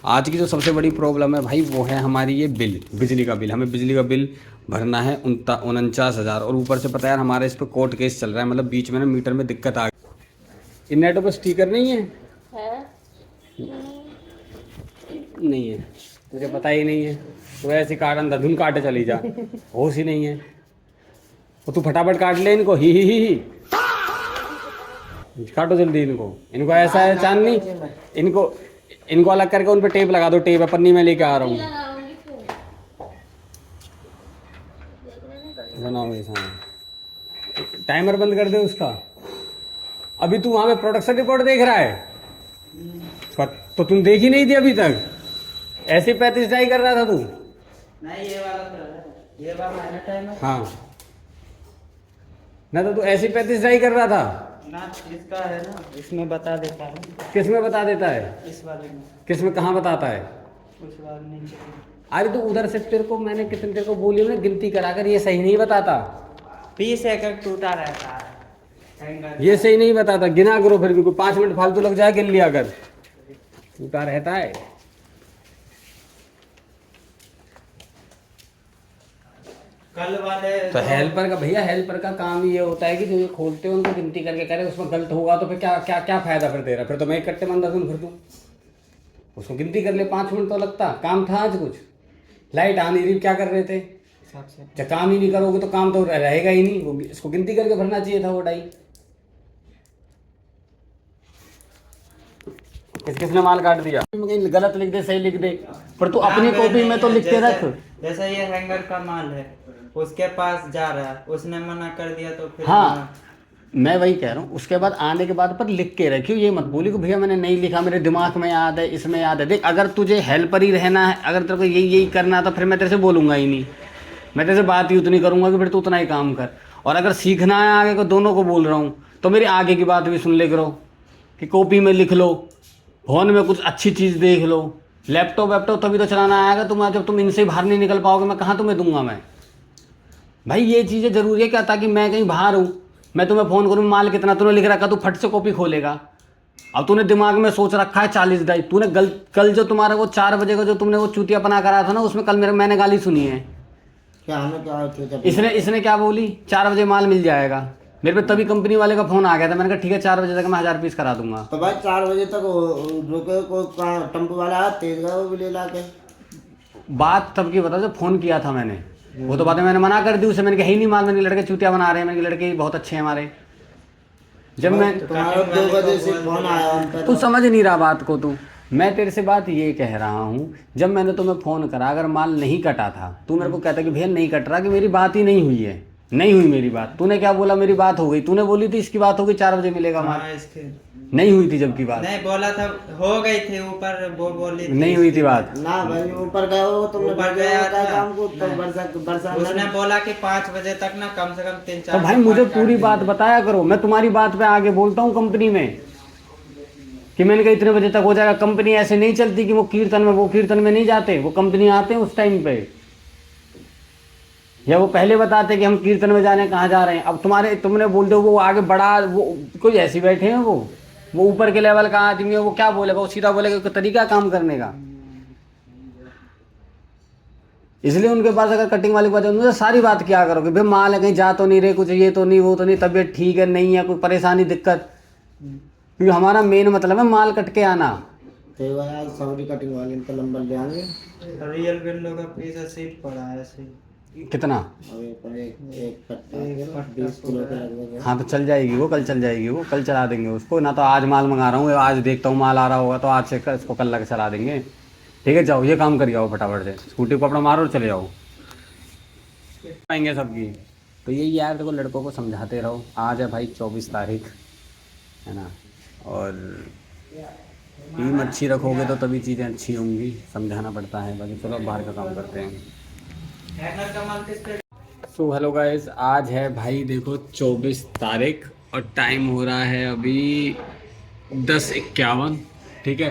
आज की जो सबसे बड़ी प्रॉब्लम है भाई वो है हमारी ये बिल, बिजली का बिल। हमें बिजली का बिल भरना है 49,000 और ऊपर से पता है यार हमारे इस पर कोर्ट केस चल रहा है। मतलब बीच में ना मीटर में दिक्कत आ गई। इन नेटों पर स्टिकर नहीं है? नहीं है, तुझे पता ही नहीं है। तो ऐसे काट अंधाधुन काटे चली जा, होश ही नहीं है। तो तू फटाफट काट ले इनको, ही। काटो जल्दी इनको ऐसा है चांदनी, इनको अलग करके उन पे टेप लगा दो। टेप है, पन्नी में लेके आ रहा हूँ। बनाओ ऐसा, टाइमर बंद कर दे उसका। अभी तू वहां पे प्रोडक्शन रिपोर्ट देख रहा है तो तुम देख ही नहीं थी अभी तक। ऐसे 35 डाई कर रहा था तू? नहीं, ये वाला टाइमर। हाँ ना, तो तू ऐसे 35 डाई कर रहा था ना, इसका है ना, इसमें बता देता है। किस में बता देता है? इस वाले में। किस में, कहाँ बताता है? उस वाले नीचे। अरे तो उधर से तेरे को मैंने कितने तेरे को बोली ना, गिनती कराकर ये सही नहीं बताता। 20 एकड़ टूटा रहता है हैंगर। ये सही नहीं बताता, गिना करो फिर भी। कोई 5 मिनट फालतू लग जाए गिन लिया कर। टूटा रहता है। कल वाले तो हेल्पर का भैया, हेल्पर का काम ही ये होता है कि जो ये खोलते हैं उनको गिनती करके करे। उसमें गलत होगा तो फिर क्या क्या क्या फायदा फिर तेरा? फिर तो मैं इकट्ठे मंदा दूँ फिर तू उसको गिनती कर ले। 5 मिनट तो लगता। काम था आज कुछ? लाइट आ नहीं रही, क्या कर रहे थे? सबसे जब काम ही नहीं करोगे तो काम तो रहेगा ही नहीं। वो इसको गिनती करके भरना चाहिए था वो डाई। किसने माल काट दिया? कहीं गलत लिख दे, सही लिख दे, पर तू अपनी कॉपी में तो लिख के रख। जैसा ये हैंगर का माल है, उसके पास जा रहा है, उसने मना कर दिया तो फिर हाँ, मैं वही कह रहा हूँ। उसके बाद आने के बाद पर लिख के रखियो। ये मत बोली कि भैया मैंने नहीं लिखा, मेरे दिमाग में याद है, इसमें याद है। देख, अगर तुझे हेल्पर ही रहना है, अगर तेरे को यही करना है तो फिर मैं तेरे से बोलूँगा ही नहीं। मैं तेरे से बात ही उतनी करूँगा कि फिर तू उतना ही काम कर। और अगर सीखना है आगे को, दोनों को बोल रहा हूँ, तो मेरी आगे की बात भी सुन ले करो कि कॉपी में लिख लो, फोन में कुछ अच्छी चीज़ देख लो। लैपटॉप तभी तो चलाना आएगा तुम्हें। जब तुम इनसे बाहर नहीं निकल पाओगे, मैं कहाँ तुम्हें दूंगा मैं? भाई ये चीज़ें ज़रूरी है क्या? ताकि मैं कहीं बाहर हूँ, मैं तुम्हें फ़ोन करूँ, माल कितना तूने लिख रखा, तू फट से कॉपी खोलेगा। अब तूने दिमाग में सोच रखा है 40 डाई। तूने कल जो तुम्हारा वो 4 बजे का जो तुमने वो चूतियापना करा था ना, उसमें कल मैंने गाली सुनी है। क्या हमें क्या इसने क्या बोली? 4 बजे माल मिल जाएगा। मेरे पे तभी कंपनी वाले का फ़ोन आ गया था। मैंने कहा ठीक है, 4 बजे तक मैं 1000 पीस करा दूंगा। तो भाई 4 बजे तक रुके, कोई टेम्पो वाला आया, तेज गया, वो भी ले ला के। बात तब की बता जब फ़ोन किया था मैंने। वो तो बातें मैंने मना कर दी उसे। मैंने कहा ही नहीं माल, मैंने लड़के चूतिया बना रहे हैं, मैंने लड़के बहुत अच्छे हैं हमारे। जब मैं तुम्हारा 2 बजे से फोन आया उनका। तू समझ नहीं रहा बात को। तू, मैं तेरे से बात ये कह रहा हूँ, जब मैंने तुम्हें फ़ोन करा, अगर माल नहीं कटा था, तू मेरे को कहता कि भैया नहीं कट रहा, कि मेरी बात ही नहीं हुई है, नहीं हुई मेरी बात। तूने क्या बोला? मेरी बात हो गई। तूने बोली थी इसकी बात हो गई, 4 बजे मिलेगा माल। नहीं हुई थी जबकि बात। नहीं बोला था, हो गई थी ऊपर, वो बोली नहीं हुई थी बात ना भाई। ऊपर गए हो तुमने, ऊपर गया था काम को, तो बरसा उसने बोला कि 5 बजे तक ना कम से कम 3-4। तो भाई मुझे पूरी बात बताया करो। मैं तुम्हारी बात पे आगे बोलता हूँ कंपनी में कि मैंने कहा इतने बजे तक हो जाएगा। कंपनी ऐसे नहीं चलती कि वो कीर्तन में नहीं जाते। वो कंपनी आते हैं उस टाइम पे, या वो पहले बताते कि हम कीर्तन में जाने, कहाँ जा रहे हैं। अब तुमने बोल दो वो आगे बढ़ा, वो कोई ऐसे बैठे हैं, वो ऊपर के लेवल का आदमी है, वो क्या बोलेगा? वो सीधा बोलेगा कि तरीका काम करने का। इसलिए उनके पास अगर कटिंग वाले के पास उनसे सारी बात क्या करोगे? भाई माल है, कहीं जा तो नहीं रहे, कुछ ये तो नहीं, वो तो नहीं, तबीयत ठीक है नहीं है, कोई परेशानी दिक्कत? क्योंकि हमारा मेन मतलब है माल कट के आना। तो यार सॉरी, कटिंग वाले इनका नंबर ले आएंगे। रियल विंडो का पीस सीट पड़ा है ऐसे। कितना? एक पट्टा 20 किलो के लगभग। हाँ तो चल जाएगी वो, कल चल जाएगी वो, कल चला देंगे उसको ना। तो आज माल मंगा रहा हूँ, आज देखता हूँ माल आ रहा होगा तो आज से इसको कल लग चला देंगे। ठीक है, जाओ ये काम कर जाओ फटाफट से, स्कूटी को अपना मारो और चले जाओ। आएंगे सबकी। तो यही यार, देखो लड़कों को समझाते रहो। आज है भाई 24 तारीख, है ना, और टीम अच्छी रखोगे तो तभी चीज़ें अच्छी होंगी। समझाना पड़ता है। बाकी चलो बाहर का काम करते हैं। सो हेलो गाइस, आज है भाई देखो 24 तारीख और टाइम हो रहा है अभी 10:51। ठीक है,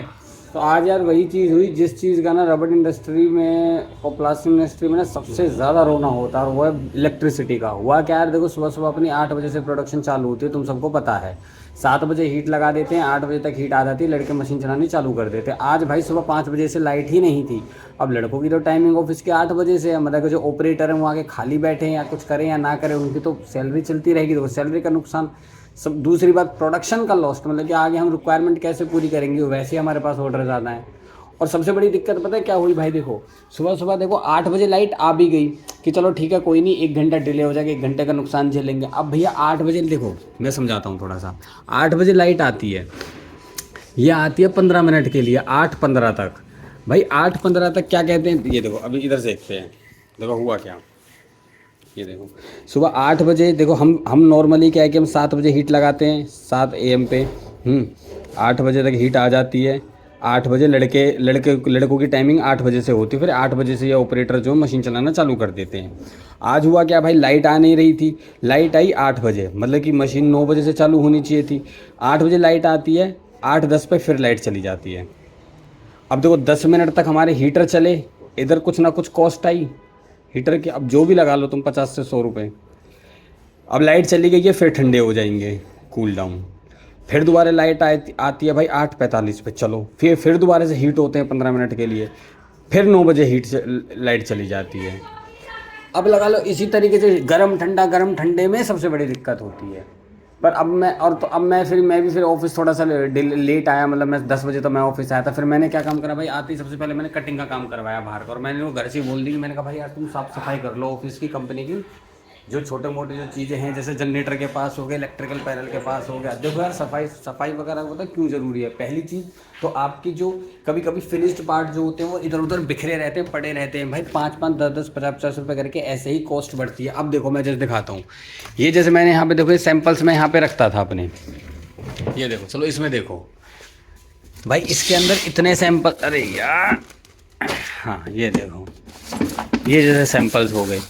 तो आज यार वही चीज़ हुई जिस चीज़ का ना रबड़ इंडस्ट्री में और प्लास्टिक इंडस्ट्री में ना सबसे ज़्यादा रोना होता है, और वो है इलेक्ट्रिसिटी का। हुआ क्या यार, देखो सुबह सुबह अपनी 8 बजे से प्रोडक्शन चालू होती है, तुम सबको पता है। 7 बजे हीट लगा देते हैं, 8 बजे तक हीट आ जाती है, लड़के मशीन चलानी चालू कर देते हैं। आज भाई सुबह 5 बजे से लाइट ही नहीं थी। अब लड़कों की तो टाइमिंग ऑफिस के 8 बजे से है, मतलब कि जो ऑपरेटर हैं वो आगे खाली बैठे हैं या कुछ करें या ना करें, उनकी तो सैलरी चलती रहेगी, तो सैलरी का नुकसान। सब दूसरी बात प्रोडक्शन का लॉस्ट, मतलब कि आगे हम रिक्वायरमेंट कैसे पूरी करेंगे, वैसे हमारे पास ऑर्डर ज़्यादा है। और सबसे बड़ी दिक्कत पता है क्या हुई भाई, देखो सुबह सुबह देखो 8 बजे लाइट आ भी गई कि चलो ठीक है कोई नहीं, 1 घंटा डिले हो जाएगा, 1 घंटे का नुकसान झेलेंगे। अब भैया 8 बजे देखो मैं समझाता हूँ थोड़ा सा, 8 बजे लाइट आती है, ये आती है 15 मिनट के लिए, 8:15 तक। भाई 8:15 तक क्या कहते हैं, ये देखो अभी इधर से देखते हैं, देखो हुआ क्या। ये देखो सुबह 8 बजे देखो हम नॉर्मली क्या है कि हम 7 बजे हीट लगाते हैं, 7 AM पे। 8 बजे तक हीट आ जाती है। 8 बजे लड़कों की टाइमिंग 8 बजे से होती है, फिर 8 बजे से ये ऑपरेटर जो मशीन चलाना चालू कर देते हैं। आज हुआ क्या भाई, लाइट आ नहीं रही थी, लाइट आई 8 बजे, मतलब कि मशीन 9 बजे से चालू होनी चाहिए थी। 8 बजे लाइट आती है, 8:10 पे फिर लाइट चली जाती है। अब देखो 10 मिनट तक हमारे हीटर चले, इधर कुछ ना कुछ कॉस्ट आई हीटर की, अब जो भी लगा लो तुम 50 से 100 रुपये। अब लाइट चली गई है, फिर ठंडे हो जाएंगे, कूल डाउन। फिर दोबारा लाइट आती है भाई 8:45 पे, चलो फिर दोबारा से हीट होते हैं 15 मिनट के लिए, फिर 9 बजे लाइट चली जाती है। अब लगा लो इसी तरीके से गरम ठंडे में सबसे बड़ी दिक्कत होती है। पर अब मैं भी फिर ऑफिस थोड़ा सा लेट आया, मतलब मैं 10 बजे तो मैं ऑफिस आया था। फिर मैंने क्या काम करा भाई, आते ही सबसे पहले मैंने कटिंग का काम करवाया बाहर का, और मैंने वो घर से बोल दी कि मैंने कहा भाई यार तुम साफ सफाई कर लो ऑफिस की, कंपनी की जो छोटे मोटे जो चीज़ें हैं, जैसे जनरेटर के पास हो गए, इलेक्ट्रिकल पैनल के पास हो गया। देखो यार सफाई वगैरह होता क्यों ज़रूरी है, पहली चीज़ तो आपकी जो कभी कभी फिनिश्ड पार्ट जो होते हैं वो इधर उधर बिखरे रहते हैं, पड़े रहते हैं भाई, 5-5, 10-10, 50-50 रुपये करके ऐसे ही कॉस्ट बढ़ती है। अब देखो मैं जैसे दिखाता हूँ, ये जैसे मैंने यहाँ पे देखो ये सैम्पल्स मैं यहाँ पे रखता था अपने, ये देखो चलो इसमें देखो भाई, इसके अंदर इतने सैंपल, अरे यार हाँ ये देखो, ये जैसे सैंपल्स हो गए,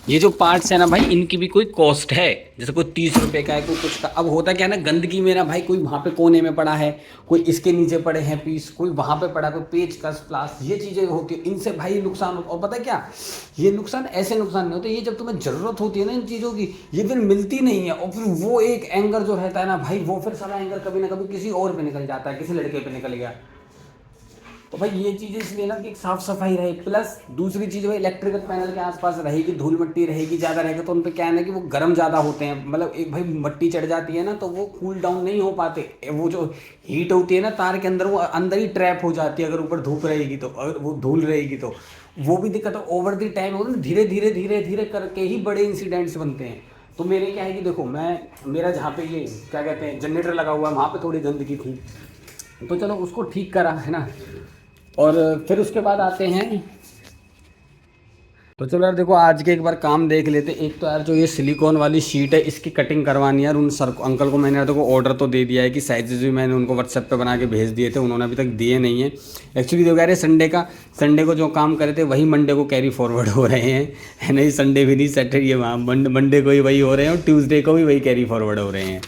ये जो पार्ट्स है ना भाई, इनकी भी कोई कॉस्ट है, जैसे कोई 30 रुपये का है, कोई कुछ का। अब होता क्या है ना, गंदगी में ना भाई, कोई वहाँ पे कोने में पड़ा है, कोई इसके नीचे पड़े हैं पीस, कोई वहाँ पे पड़ा, कोई पेचकस प्लास, ये चीज़ें होती है, इनसे भाई नुकसान होता है। और पता है क्या, ये नुकसान ऐसे नुकसान नहीं होते, ये जब तुम्हें ज़रूरत होती है ना इन चीज़ों की, ये फिर मिलती नहीं है, और फिर वो एक एंगर जो रहता है ना भाई, वो फिर सारा एंगर कभी ना कभी किसी और पे निकल जाता है, किसी लड़के पे निकल गया। तो भाई ये चीज़ इसलिए ना कि एक साफ़ सफाई रहे, प्लस दूसरी चीज़ भाई इलेक्ट्रिकल पैनल के आसपास रहेगी, धूल मिट्टी रहेगी, ज़्यादा रहेगा तो उन पे क्या है ना कि वो गर्म ज़्यादा होते हैं, मतलब एक भाई मट्टी चढ़ जाती है ना तो वो कूल डाउन नहीं हो पाते, वो जो हीट होती है ना तार के अंदर, वो अंदर ही ट्रैप हो जाती है, अगर ऊपर धूप रहेगी तो, अगर वो धूल रहेगी तो वो भी दिक्कत है। ओवर द टाइम होता है, धीरे धीरे करके ही बड़े इंसिडेंट्स बनते हैं। तो मेरे क्या है कि देखो मेरा जहाँ पे ये क्या कहते हैं जनरेटर लगा हुआ है, वहाँ पे थोड़ी गंदगी थी, तो चलो उसको ठीक करा है ना। और फिर उसके बाद आते हैं, तो चलो यार देखो आज के एक बार काम देख लेते। एक तो यार जो ये सिलिकॉन वाली शीट है, इसकी कटिंग करवानी है यार। उन सर अंकल को मैंने यार देखो ऑर्डर तो दे दिया है कि साइजेज भी मैंने उनको व्हाट्सएप पे बना के भेज दिए थे, उन्होंने अभी तक दिए नहीं है। एक्चुअली देखो यार संडे को जो काम करे थे वही मंडे को कैरी फॉरवर्ड हो रहे हैं, है नहीं, संडे भी नहीं, सैटरडे वहाँ मंडे को ही वही हो रहे हैं, और ट्यूसडे को भी वही कैरी फॉरवर्ड हो रहे हैं,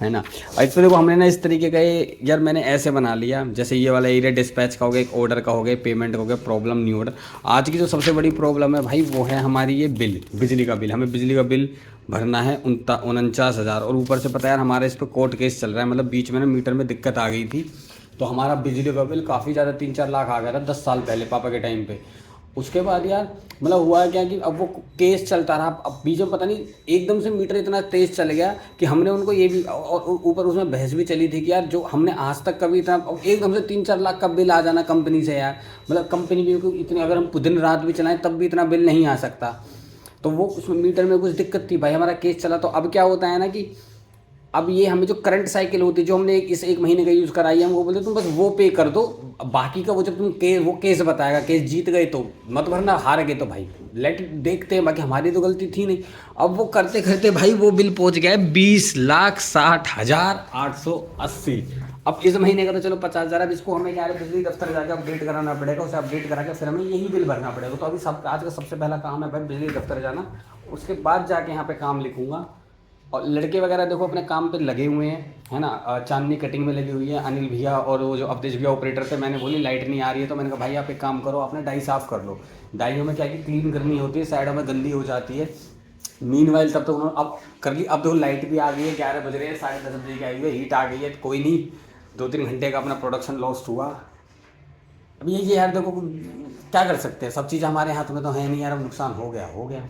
है ना। और इस पर देखो हमने ना इस तरीके का यार मैंने ऐसे बना लिया, जैसे ये वाला एरिया डिस्पैच का हो गया, एक ऑर्डर का हो गया, पेमेंट का हो गया, प्रॉब्लम न्यू ऑर्डर। आज की जो सबसे बड़ी प्रॉब्लम है भाई वो है हमारी ये बिजली का बिल। हमें बिजली का बिल भरना है 49,000, और ऊपर से पता है यार हमारे इस पर कोर्ट केस चल रहा है, मतलब बीच में ना मीटर में दिक्कत आ गई थी, तो हमारा बिजली का बिल काफ़ी ज़्यादा 3-4 लाख आ गया था 10 साल पहले पापा के टाइम पे। उसके बाद यार मतलब हुआ क्या कि अब वो केस चलता रहा, अब बीच में पता नहीं एकदम से मीटर इतना तेज़ चल गया कि हमने उनको ये भी, और ऊपर उसमें बहस भी चली थी कि यार जो हमने आज तक कभी इतना एकदम से 3-4 लाख का बिल आ जाना कंपनी से यार, मतलब कंपनी भी इतनी, अगर हम दिन रात भी चलाएं तब भी इतना बिल नहीं आ सकता। तो वो उसमें मीटर में कुछ दिक्कत थी भाई, हमारा केस चला। तो अब क्या होता है ना कि अब ये हमें जो करंट साइकिल होती है जो हमने इस 1 महीने का यूज़ कराई है, हम वो बोलते तुम बस वो पे कर दो, बाकी का वो जब तुम वो केस बताएगा, केस जीत गए तो मत भरना, हार गए तो भाई देखते हैं, बाकी हमारी तो गलती थी नहीं। अब वो करते करते भाई वो बिल पहुंच गया है 20,60,880। अब इस महीने का तो चलो 50,000, अब इसको हमें क्या है बिजली दफ्तर जाकर अपडेट कराना पड़ेगा, उसे अपडेट करा के फिर हमें यही बिल भरना पड़ेगा। तो अभी आज का सबसे पहला काम है भाई बिजली दफ्तर जाना, उसके बाद जाके यहाँ पे काम लिखूँगा। और लड़के वगैरह देखो अपने काम पे लगे हुए हैं, है ना। चांदनी कटिंग में लगी हुई है, अनिल भैया और वो जो अवधेश भैया ऑपरेटर थे। मैंने बोली लाइट नहीं आ रही है, तो मैंने कहा भाई आप एक काम करो, अपने डाई साफ़ कर लो। डाइयों में क्या कि क्लीन करनी होती है, साइडों में गंदी हो जाती है, मीनवाइल तब तो उन्होंने अब कर ली। अब तो लाइट भी आ गई है, 11 बज रहे हैं, 10:30 बजे की आई हुई है, हीट आ गई है, कोई नहीं, 2-3 घंटे का अपना प्रोडक्शन लॉस्ट हुआ। अब ये यार देखो क्या कर सकते हैं, सब चीज़ हमारे हाथ में तो है नहीं यार, अब नुकसान हो गया हो गया।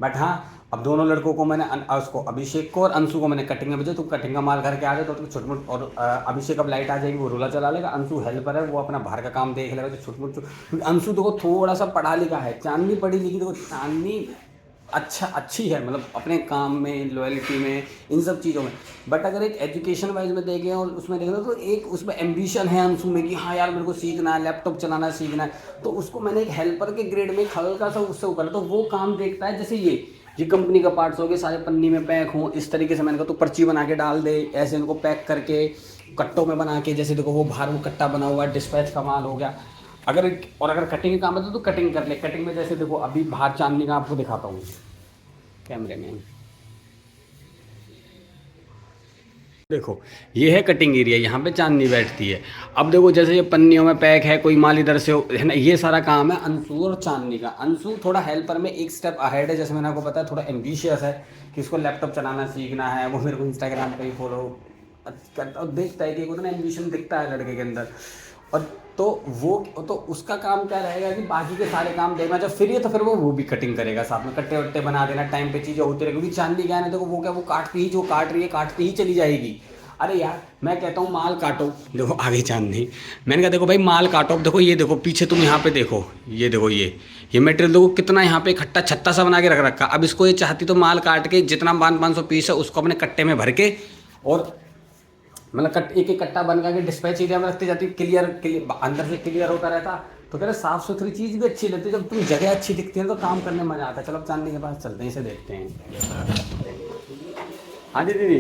बट हाँ, अब दोनों लड़कों को मैंने उसको अभिषेक को और अंशु को मैंने कटिंग में भेजा, तुम कटिंग का माल घर के आ जाए तो तुम छोट मोट, और अभिषेक अब लाइट आ जाएगी वो रोला चला लेगा, अंशु हेल्पर है वो अपना बाहर का काम देख लेगा, तो छोट मोट। क्योंकि अंशु देखो थोड़ा सा पढ़ा लिखा है, चांदनी पढ़ी लिखी, देखो चांदनी अच्छी है, मतलब अपने काम में, लॉयल्टी में, इन सब चीज़ों में। बट अगर एक एजुकेशन वाइज में देखें और उसमें देखें तो एक उसमें एम्बिशन है अंशु में कि हाँ यार मेरे को सीखना है, लैपटॉप चलाना सीखना है, तो उसको मैंने एक हेल्पर के ग्रेड में हल्का सा उससे ऊपर, तो वो काम देखता है। जैसे ये कंपनी का पार्ट्स हो गए, सारे पन्नी में पैक हों इस तरीके से, मैंने कहा तो पर्ची बना के डाल दे, ऐसे इनको पैक करके कट्टों में बना के, जैसे देखो वो बाहर वो कट्टा बना हुआ है, डिस्पैच का माल हो गया। अगर कटिंग का काम है तो कटिंग कर ले। कटिंग में जैसे देखो अभी बाहर चांदनी का आपको दिखाता हूँ कैमरे में, देखो ये है कटिंग एरिया, यहाँ पे चांदनी बैठती है। अब देखो जैसे ये पन्नियों में पैक है, कोई माल इधर से है ना, ये सारा काम है अंशु और चांदनी का। अंशु थोड़ा हेल्पर में एक स्टेप अहेड है, जैसे मैंने आपको बताया, थोड़ा एम्बिशियस है कि उसको लैपटॉप चलाना सीखना है। वो मेरे को इंस्टाग्राम पे ही फॉलो करता और देखता है कि उतना एम्बिशन दिखता है लड़के के अंदर। और तो उसका काम क्या रहेगा कि बाकी के सारे काम देखना, जब फ्री है तो फिर वो भी कटिंग करेगा साथ में, कट्टे वट्टे बना देना, टाइम पे चीज़ें होती रहेगी। क्योंकि चांदनी क्या है, देखो वो क्या, वो काटती ही, जो काट रही है काटती ही चली जाएगी। अरे यार मैं कहता हूँ माल काटो, देखो आगे चांदनी, मैंने कहा देखो भाई माल काटो। देखो ये देखो पीछे तुम यहाँ पे देखो, ये देखो ये मटेरियल देखो कितना यहाँ पे इकट्ठा छत्ता सा बना के रख रखा। अब इसको ये चाहती तो माल काट के जितना 500 पीस है उसको अपने कट्टे में भर के, और मतलब एक एक कट्टा बन के डिस्पैच एरिया में रखती जाती, क्लियर अंदर से क्लियर होता रहता। तो कह रहे साफ़ सुथरी चीज़ भी अच्छी लगती है, जब तुम जगह अच्छी दिखती है तो काम करने में मज़ा आता है। चलो चांदनी के पास चलते हैं, इसे देखते हैं। हाँ जी दीदी,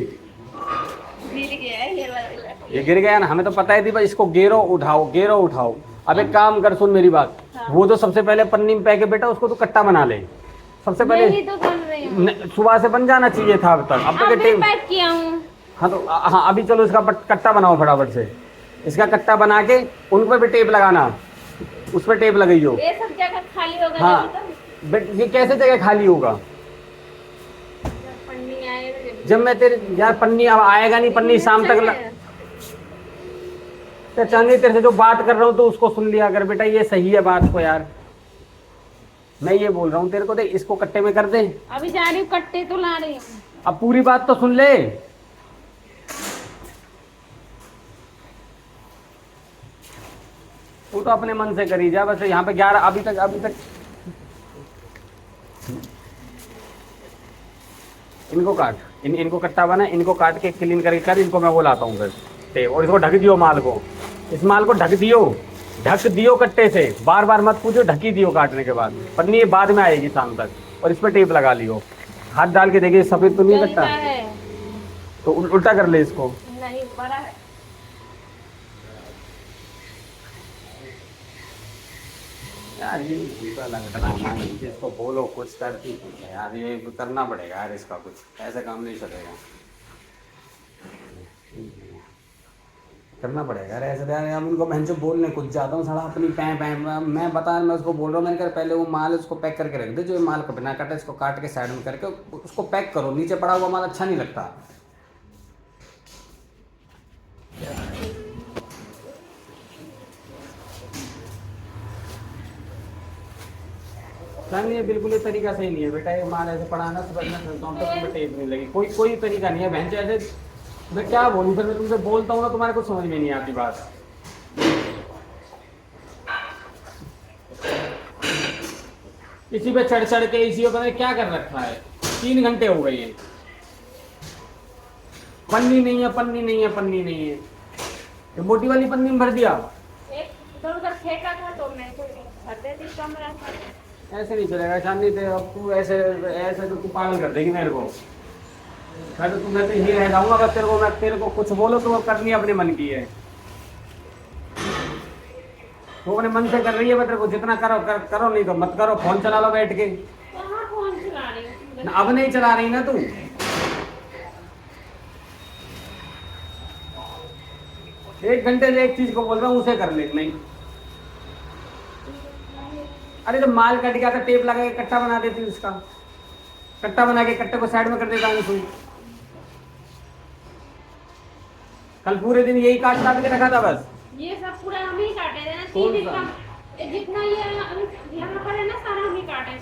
ये गिर गया ना, हमें तो पता ही थी भाई, इसको गेरो उठाओ। अब एक काम कर, सुन मेरी बात, वो तो सबसे पहले पन्नी में पैके बेटा उसको तो कट्टा बना ले सबसे पहले, तो सुबह से बन जाना चाहिए था अब तक। अब तो पैक किया हूँ। हाँ तो हाँ अभी चलो इसका कट्टा बनाओ फटाफट से, इसका कट्टा बना के उन पर भी टेप लगाना, उस पर टेप लगाइयो। ये सब जगह खाली होगा। हाँ बट ये कैसे जगह खाली होगा, जब मैं तेरे यार पन्नी अब आएगा नहीं, पन्नी शाम तक चांदनी तेरे से जो बात कर रहा हूँ तो उसको सुन लिया अगर बेटा, ये सही है बात को यार, मैं ये बोल रहा हूँ तेरे को, देख इसको कट्टे में कर दे। अभी जा रही हूँ, कट्टे तो ला रही हूँ, अब पूरी बात तो सुन ले। तू तो अपने मन से करी जा, बस यहाँ पे 11 अभी तक इनको काट, इनको कट्टा बना, इनको काट के क्लीन करके कर, इनको मैं वो लाता हूँ फिर, और इसको ढक दियो माल को, इस माल को ढक दियो कट्टे से, बार बार मत पूछो, ढकी दियो काटने के बाद। पन्नी बाद में आएगी शाम तक, और इस पर टेप लगा लियो, हाथ डाल के देखिए सफेद तो नहीं कट्टा, तो उल्टा कर ले इसको। नहीं बड़ा है यार, ये इसको बोलो कुछ करती यार, ये करना पड़ेगा यार इसका कुछ, ऐसा काम नहीं चलेगा, करना पड़ेगा यार ऐसे यार। हम उनको मैं जो बोलने कुछ जाता हूँ साला अपनी मैं उसको बोल रहा हूँ, मैंने कहा पहले वो माल उसको पैक करके रख दे, जो माल को बिना काटे इसको काट के साइड में करके उसको पैक करो, नीचे पड़ा हुआ माल अच्छा नहीं लगता। नहीं ये बिल्कुल ये तरीका सही नहीं है बेटा, ये माल ऐसे पढ़ाना सुबह में चलता हूँ तो टेप नहीं लगी, कोई तरीका नहीं है बहन। ऐसे मैं क्या बोलूँ फिर, मैं तुमसे बोलता हूँ ना तुम्हारे को समझ में नहीं आती बात। इसी पे चढ़ के इसी पे क्या कर रखा है, 3 घंटे हो गए हैं, पन्नी नहीं है, ये मोटी वाली पन्नी में भर दिया, फेंका था तो मैं ऐसे नहीं चलेगा चांदनी, अब तू ऐसे तो तू पागल कर देगी मेरे को, मैं तो यही रह जाऊंगा बस। तेरे को कुछ बोलो तो वो करनी अपने मन की है, वो अपने मन से कर रही है, मैं तेरे को जितना करो नहीं तो मत करो, फोन चला लो बैठ के। फोन चला रही अब नहीं चला रही ना तू, एक घंटे से एक चीज को बोल रहा हूँ उसे कर ले। नहीं अरे जब माल कट गया था टेप लगा के कट्टा बना देती उसका, कट्टा बना के कट्टे को साइड में कर देता हूँ सुई। कल पूरे दिन यही काट काट के रखा था बस। ये सब पूरा हम ही काटे थे ना, कौन तीन सा? जितना ये यहाँ पर है ना सारा हम ही काटे।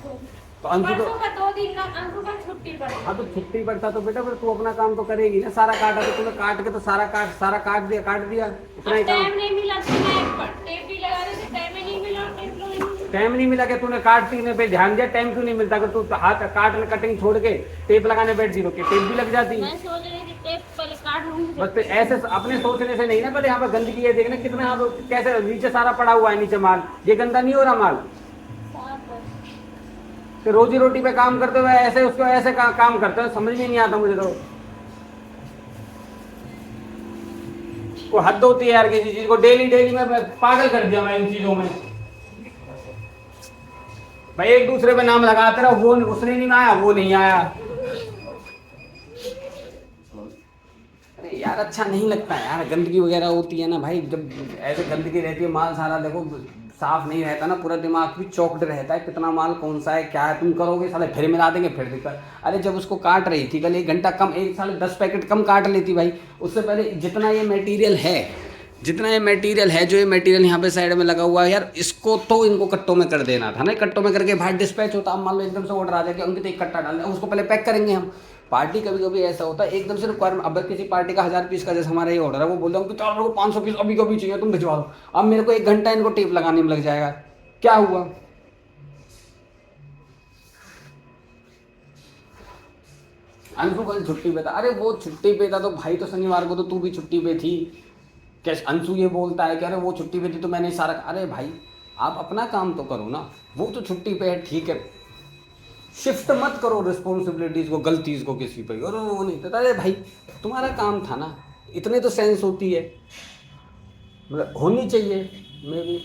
तो अंशु तो परसों का 2 दिन का अंशु का छुट्टी पर। हाँ तो छुट्टी पर था तो बेटा फिर तू अपना काम तो करेगी ना। सारा काटा तो तूने काट के तो सारा काट दिया इतना ही काम। टाइम नहीं मिला तो मैं टेप भी लगा रही थी, टाइम ही नहीं मिला, टेप लगाई नहीं। टाइम नहीं मिला कि तूने काटने पे ध्यान दिया। टाइम क्यों नहीं मिलता कि तू हाथ काट कटिंग छोड़ के टेप लगाने बैठती हो, टेप भी लग जाती। मैं सोच रही थी टेप पहले काट लूंगी। बस फिर ऐसे अपने सोचने से नहीं ना। पहले यहाँ पर गंदगी है, देखना कितना यहाँ पर कैसे नीचे सारा पड़ा हुआ है। नीचे माल ये गंदा नहीं हो रहा माल। कि रोजी रोटी पे काम करते हुए ऐसे उसको ऐसे काम करते हो, समझ में नहीं आता मुझे तो। को हद होती है यार किसी चीज को। डेली में पागल कर दिया मैं इन चीजों में। भाई एक दूसरे पे नाम लगाते रहो, वो उसने नहीं आया, वो नहीं आया। अरे यार अच्छा नहीं लगता यार, गंदगी वगैरह होती है ना भाई। जब ऐसे गंदगी रहती है, माल सारा देखो साफ नहीं रहता ना, पूरा दिमाग भी चौकड रहता है। कितना माल कौन सा है क्या है, तुम करोगे साले फिर मिला देंगे फिर दिक्कत। अरे जब उसको काट रही थी कल 1 घंटा कम, एक साले 10 पैकेट कम काट लेती भाई। उससे पहले जितना ये मटेरियल है, जो ये मटेरियल यहाँ पे साइड में लगा हुआ है यार, इसको तो इनको कट्टों में कर देना था ना। कट्टों में करके बाहर डिस्पैच होता। अब मान लो एकदम से ऑर्डर आ जाए कि अंकित 1 कट्टा डाल, उसको पहले पैक करेंगे हम। पार्टी कभी कभी ऐसा होता है एकदम से रिक्वायरमेंट। अब किसी पार्टी का 1000 पीस का जैसे हमारा ये ऑर्डर है, वो बोल रहा हूँ कि चलो 500 पीस अभी कभी चाहिए, तुम भिजवा दो। अब मेरे को 1 घंटा इनको टेप लगाने में लग जाएगा। क्या हुआ? अंशु कल छुट्टी पे था। अरे वो छुट्टी पे था तो भाई, तो शनिवार को तो तू भी छुट्टी पे थी। कैसे अंशु ये बोलता है कि अरे वो छुट्टी पे थी तो मैंने सारा। अरे भाई आप अपना काम तो करो ना। वो तो छुट्टी पे है, ठीक है, शिफ्ट मत करो रिस्पॉन्सिबिलिटीज को, गलतीज को किसी पे। और वो नहीं था। अरे भाई तुम्हारा काम था ना, इतने तो सेंस होती है, मतलब होनी चाहिए मे भी।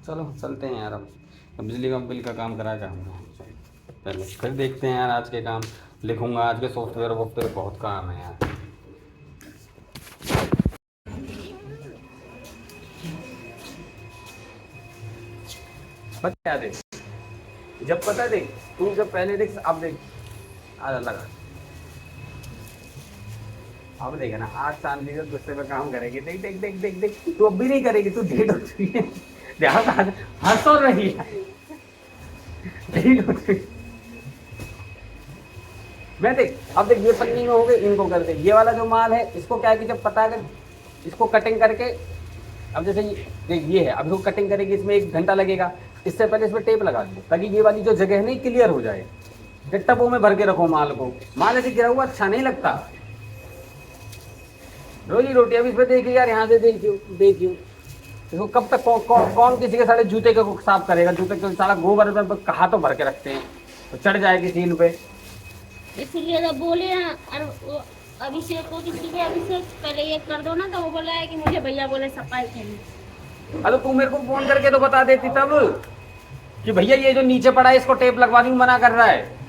चलो चलते हैं यार, अब बिजली का बिल का काम करा क्या पहले, फिर देखते हैं यार। आज के काम लिखूंगा, आज के सॉफ्टवेयर वॉफ्टवेयर बहुत काम है यार। पता देख, जब पता देख तू जब पहले देख, अब देख आज लगा, अब देख ना आज शांति से गुस्से में काम करेगी। देख देख देख देख देख, तू अब भी नहीं करेगी, तू डेट हो चुकी है। हंस और रही है, डेट हो चुकी। मैं देख अब देख ये पन्नी में हो गए, इनको कर दे। ये वाला जो माल है इसको क्या है कि जब पता है इसको कटिंग करके, अब जैसे देख ये है, अब इसको कटिंग करेगी, इसमें 1 घंटा लगेगा। इससे पहले इसमें टेप लगा दो ताकि ये वाली जो जगह है नहीं क्लियर हो जाए। टबों में भर के रखो माल को। माल ऐसे गिरा हुआ अच्छा नहीं लगता। रोजी रोटी अब इसमें देखिए यार, यहाँ से देखियो इसको कब तक कौन किसी के सारे जूते को साफ करेगा। जूते के सारा गोबर कहाँ तो भर के रखते हैं, तो चढ़ जाएगी सीन पे। इसलिए तो बोले ना, अभिषेक को किसी के, अभिषेक पहले ये कर दो ना, तो वो बोला है कि मुझे भैया बोले सफाई करनी। अरे तू मेरे को फोन करके तो बता देती तब कि भैया ये जो नीचे पड़ा है इसको टेप लगवा दूं, मना कर रहा है।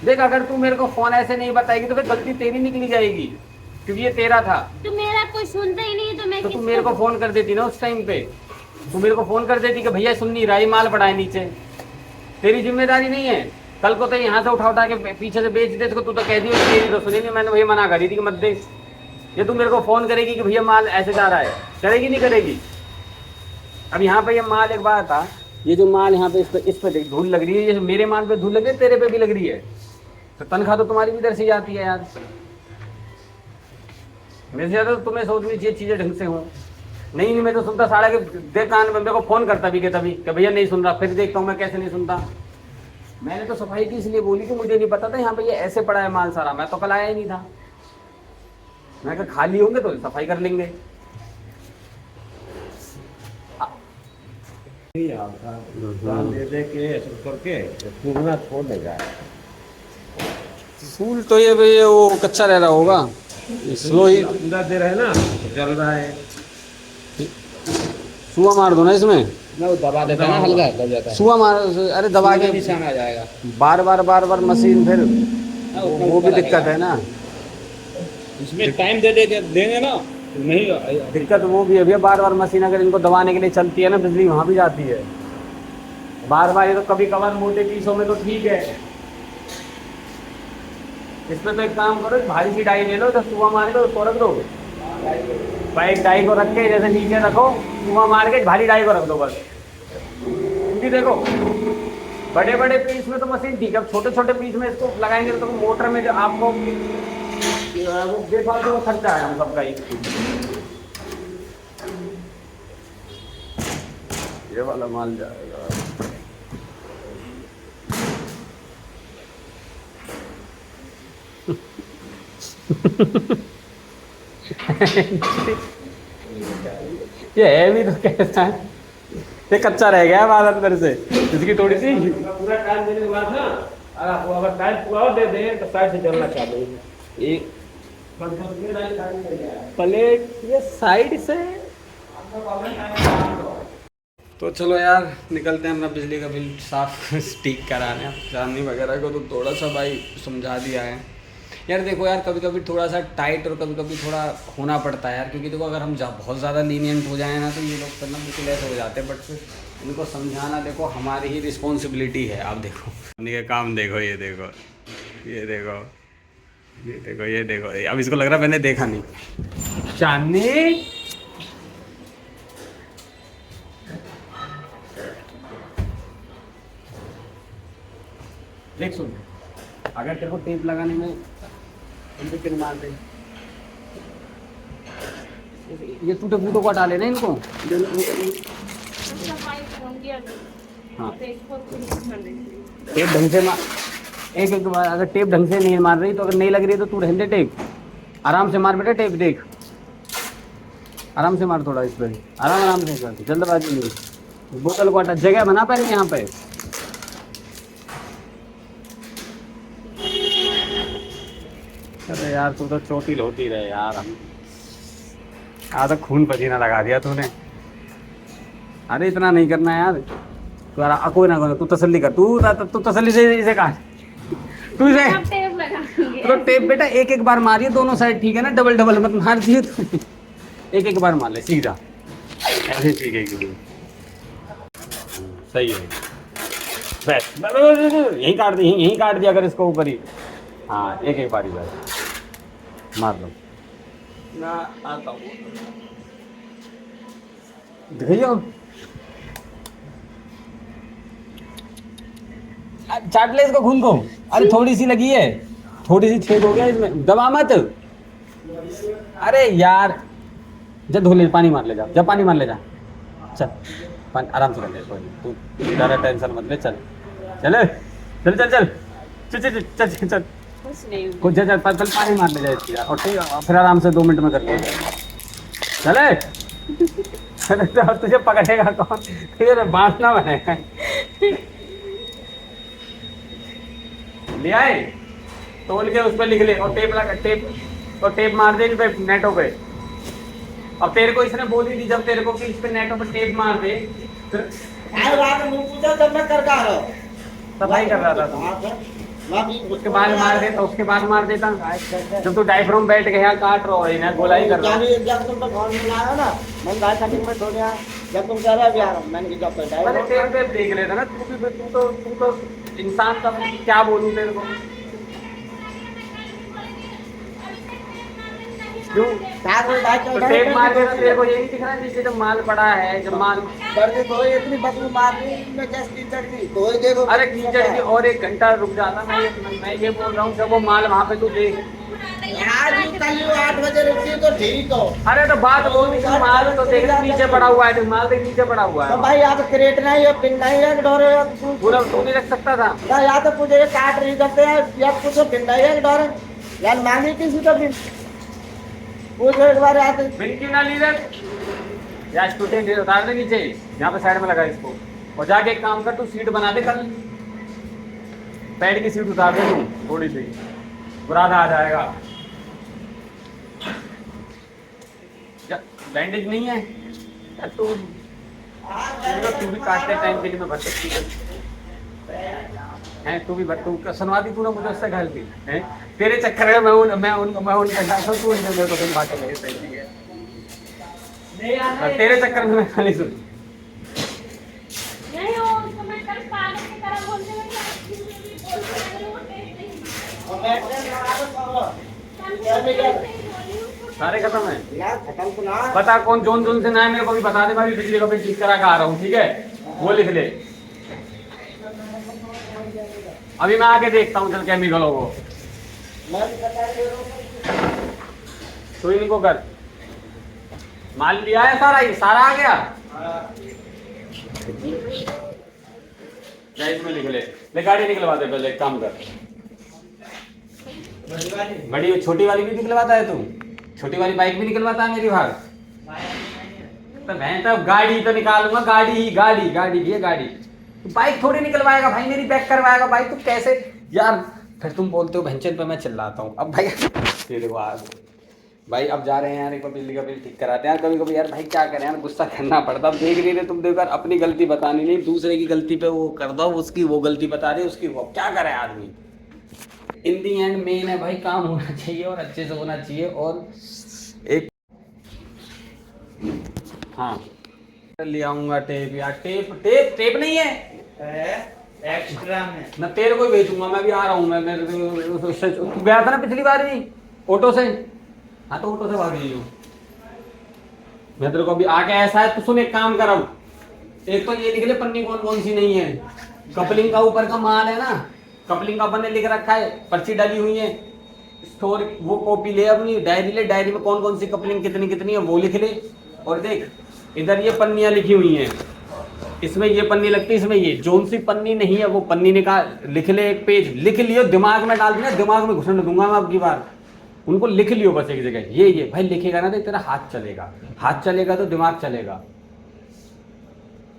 देख अगर तू मेरे को फोन ऐसे नहीं बताएगी तो फिर गलती तेरी निकली जाएगी, क्योंकि ये तेरा था। तो मेरा कोई सुनता ही नहीं, तो मैं तू मेरे को फोन कर देती ना उस टाइम पे। तू मेरे को फोन कर देती कि भैया सुन नहीं रहा, ये माल पड़ा है नीचे। तेरी जिम्मेदारी नहीं है। कल को तो यहाँ से उठा के पीछे से बेच दे तो तू तो कह दी तेरी तो सुनी नहीं, मैंने भैया मना करी थी कि मत दे। ये तू मेरे को फोन करेगी कि भैया माल ऐसे जा रहा है, करेगी नहीं करेगी? अब यहाँ पे ये माल एक बात था, ये जो माल यहाँ पे इस पे देख धूल लग रही है। ये मेरे माल पे धूल लग रही है, तेरे पे भी लग रही है, तो तनख्वाह तो तुम्हारी भी इधर से जाती है यार। मेरे से ज्यादा तो तुम्हें सोचनी चाहिए चीजें ढंग से हों। नहीं मैं तो सुनता साढ़े के देख कान में, मेरे को फोन करता भी कि तभी कि भैया नहीं सुन रहा, फिर देखता हूँ मैं कैसे नहीं सुनता। मैंने तो सफाई की इसलिए बोली कि मुझे नहीं पता था यहाँ पे ये ऐसे पड़ा है माल सारा। मैं तो कल आया ही नहीं था। मैं कहा खाली होंगे तो सफाई कर लेंगे। दे के करके पूरा छोड़ देगा। फूल तो ये भैया वो कच्चा रह रहा होगा, स्लो ही पूरा दे रहे ना, जल रहा है। सुआ मार दो ना इसमें, वो दबा देता है ना, हल्का दब जाता है। सुआ मार, अरे दबा के निशान आ जाएगा। बार बार मशीन, फिर वो भी दिक्कत है ना। इसमें टाइम देंगे ना, नहीं दिक्कत वो भी है भैया, बार मशीन अगर इनको दबाने के लिए चलती है ना, बिजली वहाँ भी जाती है। बार बार ये तो कभी कभार मोटे पीसों में तो ठीक है। इसमें तो एक काम करो, भारी सी डाई ले लो, तो कुआं मार के उसको रख दो। भाई डाई को रख के जैसे नीचे रखो, कुआं मार के भारी डाई को रख दो बस। क्योंकि देखो बड़े बड़े पीस में तो मशीन ठीक है, छोटे छोटे पीस में इसको लगाएंगे तो मोटर में जो आपको बेफालतू का खर्चा है हम सबका ही। ये वाला माल जाएगा। ये है भी तो कैसा है, ये कच्चा रह गया बाल अंदर से, इसकी थोड़ी सी पूरा टाइम देने के बाद ना, अगर टाइम पूरा दे दे तो साइड से चलना चालू। एक प्लेट ये साइड से। तो चलो यार निकलते हैं, अपना बिजली का बिल साफ ठीक कराने। अब चांदनी वगैरह को तो थोड़ा सा भाई समझा दिया है यार। देखो यार कभी कभी थोड़ा सा टाइट और कभी कभी थोड़ा होना पड़ता है यार, क्योंकि देखो अगर हम बहुत ज़्यादा लीनियंट हो जाए ना तो ये लोग करना बिल्कुल ऐसे हो जाते हैं। बट फिर इनको समझाना देखो हमारी ही रिस्पॉन्सिबिलिटी है। आप देखो ये काम देखो, ये देखो, ये देखो, ये देखो, ये देखो। अब इसको लग रहा है मैंने देखा नहीं। चांदनी देख, सुन, अगर तेरे को टेप लगाने में पिन मार दे, ये टूटे फूटों को हटा लेना इनको। हाँ टेप ढंग से मार, एक एक बार अगर टेप ढंग से नहीं मार रही तो, अगर नहीं लग रही है तो तू रहने दे टेप, आराम से मार बेटा टेप। देख आराम से मार, थोड़ा इस पर आराम से कर, जल्दबाजी नहीं। बोतल को हटा, जगह बना पहले यहाँ पे। अरे यार तू तो चोटिल होती रहे यार, हम आधा खून पसीना लगा दिया तूने। अरे इतना नहीं करना यार, तू कोई ना, तू तसल्ली कर, तू तसल्ली से इसे काट, तू इसे टेप लगाएंगे। तो टेप बेटा एक एक बार मारिए दोनों साइड, ठीक है ना, डबल डबल मत मार दिए तो एक एक बार मार ले सीधा, ऐसे ठीक है कि सही है। बस यही काट दी, यही काट दिया अगर इसको ऊपर ही। हाँ एक एक बारी बस मार लो ना, आता हूँ दिखाइए। चाट ले इसको खून को। अरे थोड़ी सी लगी है, थोड़ी सी छेद हो गया इसमें, दबा मत। अरे यार जा धो ले, पानी मार ले जा, जब पानी मार ले जा, चल पानी आराम से कर ले, तू ज़्यादा टेंशन मत ले। चल चल चल चल चल चल चल चल चल चल कुछ चल चल पानी मार ले जा इसकी यार, और फिर आराम से 2 मिनट में कर ले। चले तो तुझे पकड़ेगा कौन, तुझे बांटना बनेगा। ले आए तोल के उस पर लिख ले, और टेप लगा, टेप मार दे इन पे नेटों पे। अब तेरे को इसने बोली थी जब तेरे को कि इस पे नेटों पे टेप मार दे, सफाई कर रहा था तू, उसके बाद मार देता, उसके बाद मार देता। जब तू डायफ्राम बैठ गया काट रहा है ना, गोलाई कर रहा है। जब तुम तो घर में आया ना, मैं गाय कटिंग में छोड़ गया, जब तुम कह रहे यार मैंने जब पे मैंने टेप पे देख लेता ना, तू तो इंसान का क्या बोलूं तेरे को। क्यों तो टेप मार के तेरे को यही दिख रहा है जैसे जब माल पड़ा है, जब माल दर्द तो इतनी बदबू मार रही मैं जैसे कीचड़ की तो देखो। अरे कीचड़ की और 1 घंटा रुक जाता। मैं ये बोल रहा हूँ जब वो माल वहाँ पे तू देख, आज कल 8 बजे रुकती तो ठीक हो। अरे तो बात बोल रही माल तो देख नीचे पड़ा हुआ है, माल देख नीचे पड़ा हुआ तो है भाई आप क्रेट नहीं है, पिन नहीं है, डोरे पूरा तू नहीं रख सकता था या तो मुझे काट रही करते हैं या कुछ पिन नहीं है डोरे यार, मांगी किसी का पिन पूछो एक बार आते बिन क्यों ना लीडर या स्टूडेंट उतार दे नीचे, यहाँ पे साइड में लगा इसको, और जाके एक काम कर तू सीट बना दे, कल पैड की सीट उतार दे तू थोड़ी सी, बुरादा आ जाएगा। बैंडेज नहीं है तू भी काटते टाइम के लिए मैं भर सकती है, तू भी भर, तू सुनवाती तू ना मुझे उससे घायल थी है, तेरे चक्कर में मैं उनका डांसा तू मेरे को सुन बातें नहीं सही है, तेरे चक्कर में मैं खाली सुन नहीं हो तो मैं कर सारे खत्म है। ना खत्म तो ना। बता कौन जोन जोन से ना है मेरे को भी बता दे, भाई बिजली का बिल ठीक करा के आ रहा हूँ, ठीक है, वो लिख ले। अभी मैं आके देखता हूँ चल केमिकलों को, मैं भी बता दे रहा हूँ। तो इनको कर। माल लिया है सारा, ये सारा आ गया। इसमें लिख ले गाड़ी निकलवा दे पहले, एक काम कर। बड़ी छोटी वाली भी निकलवाता है तू? छोटी वाली बाइक भी निकलवाता है मेरी भाग? तो मैं तो गाड़ी तो निकालूंगा, गाड़ी ये गाड़ी। तू बाइक थोड़ी निकलवाएगा भाई, मेरी बैक करवाएगा भाई, तू कैसे यार? फिर तुम बोलते हो भंचन पे मैं चिल्लाता हूँ। अब भाई तेरे को भाई अब जा रहे हैं यार, एक बार बिजली का बिल ठीक कराते हैं यार। कभी कभी यार भाई क्या करें यार, गुस्सा करना पड़ता। अब देख नहीं रहे तुम, देखो यार अपनी गलती बतानी नहीं, दूसरे की गलती पे वो कर दो, उसकी वो गलती बता रहे, उसकी वो, क्या करे आदमी। इन दी एंड मेन है भाई, काम होना चाहिए और अच्छे से होना चाहिए। और एक हाँ ले आऊंगा टेप यार, टेप नहीं है एक्स्ट्रा में मैं तेरे को ही भेजूंगा, मैं भी आ रहा हूँ। मैं तू गया था ना पिछली बार भी ऑटो से? हाँ तो ऑटो से भाग रही हूँ मैं तेरे को। अभी आके ऐसा है तो सुन, एक काम करो, एक तो ये लिख ले पन्नी कौन कौन सी नहीं है। कपलिंग का ऊपर का माल है ना, कपलिंग का अपन ने लिख रखा है, पर्ची डाली हुई है। स्टोर वो कॉपी ले, अपनी डायरी ले, डायरी में कौन कौन सी कपलिंग कितनी कितनी है वो लिख ले। और देख इधर ये पन्नियाँ लिखी हुई हैं, इसमें ये पन्नी लगती है, इसमें ये जोन सी पन्नी नहीं है वो पन्नी निकाल, लिख ले। एक पेज लिख लियो, दिमाग में डाल दिया, दिमाग में घुसने दूंगा मैं अब की बार। उनको लिख लियो बस एक जगह, ये भाई लिखेगा ना तो तेरा हाथ चलेगा, हाथ चलेगा तो दिमाग चलेगा।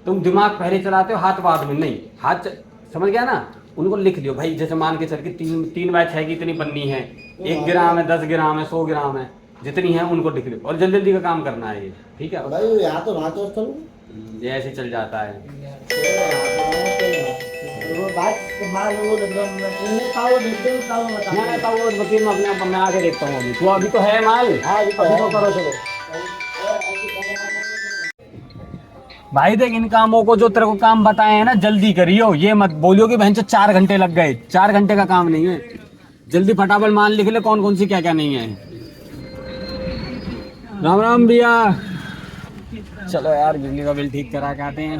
तुम दिमाग पहले चलाते हो, हाथ बाद में नहीं। हाथ समझ गया ना? उनको लिख लियो भाई, जैसे मान के चल के 3x6 की इतनी पन्नी है, 1 ग्राम है, 10 ग्राम है, 100 ग्राम है, जितनी है उनको लिख लियो। और जल्दी जल्दी का काम करना है ये, ठीक है भाई? यहाँ तो वहाँ तो चलो, ये ऐसे चल जाता है। वो बात माल वो इन्हें खाओ, देखते हो खाओ, बता मैं कहता हूँ वकील में अपने मैं आके देखता हूँ। अभी तो है माल। हाँ ये तो अभी है। तो करो चलो भाई। देख इन कामों को जो तेरे को काम बताए हैं ना, जल्दी करियो, ये मत बोलियो कि बहन 4 घंटे लग गए। 4 घंटे का काम नहीं है, जल्दी फटाफट माल लिख ले कौन कौन सी क्या क्या नहीं है। राम राम भैया, चलो यार बिजली का बिल ठीक करा के आते हैं।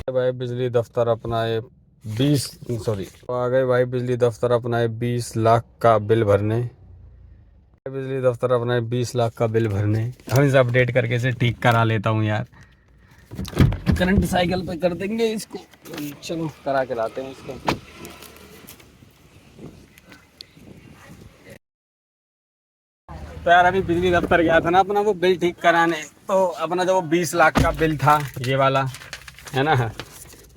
भाई बिजली दफ्तर अपना ये 20 आ गए भाई बिजली दफ्तर अपना 20 लाख का बिल भरने। बिजली दफ्तर अपना 20 लाख का बिल भरने, हम इसे अपडेट करके इसे ठीक करा लेता हूँ यार। करंट साइकिल पे कर देंगे इसको, चलो करा के लाते हैं इसको। तो यार अभी बिजली दफ्तर गया था ना अपना वो बिल ठीक कराने, तो अपना जो 20 लाख का बिल था ये वाला है ना,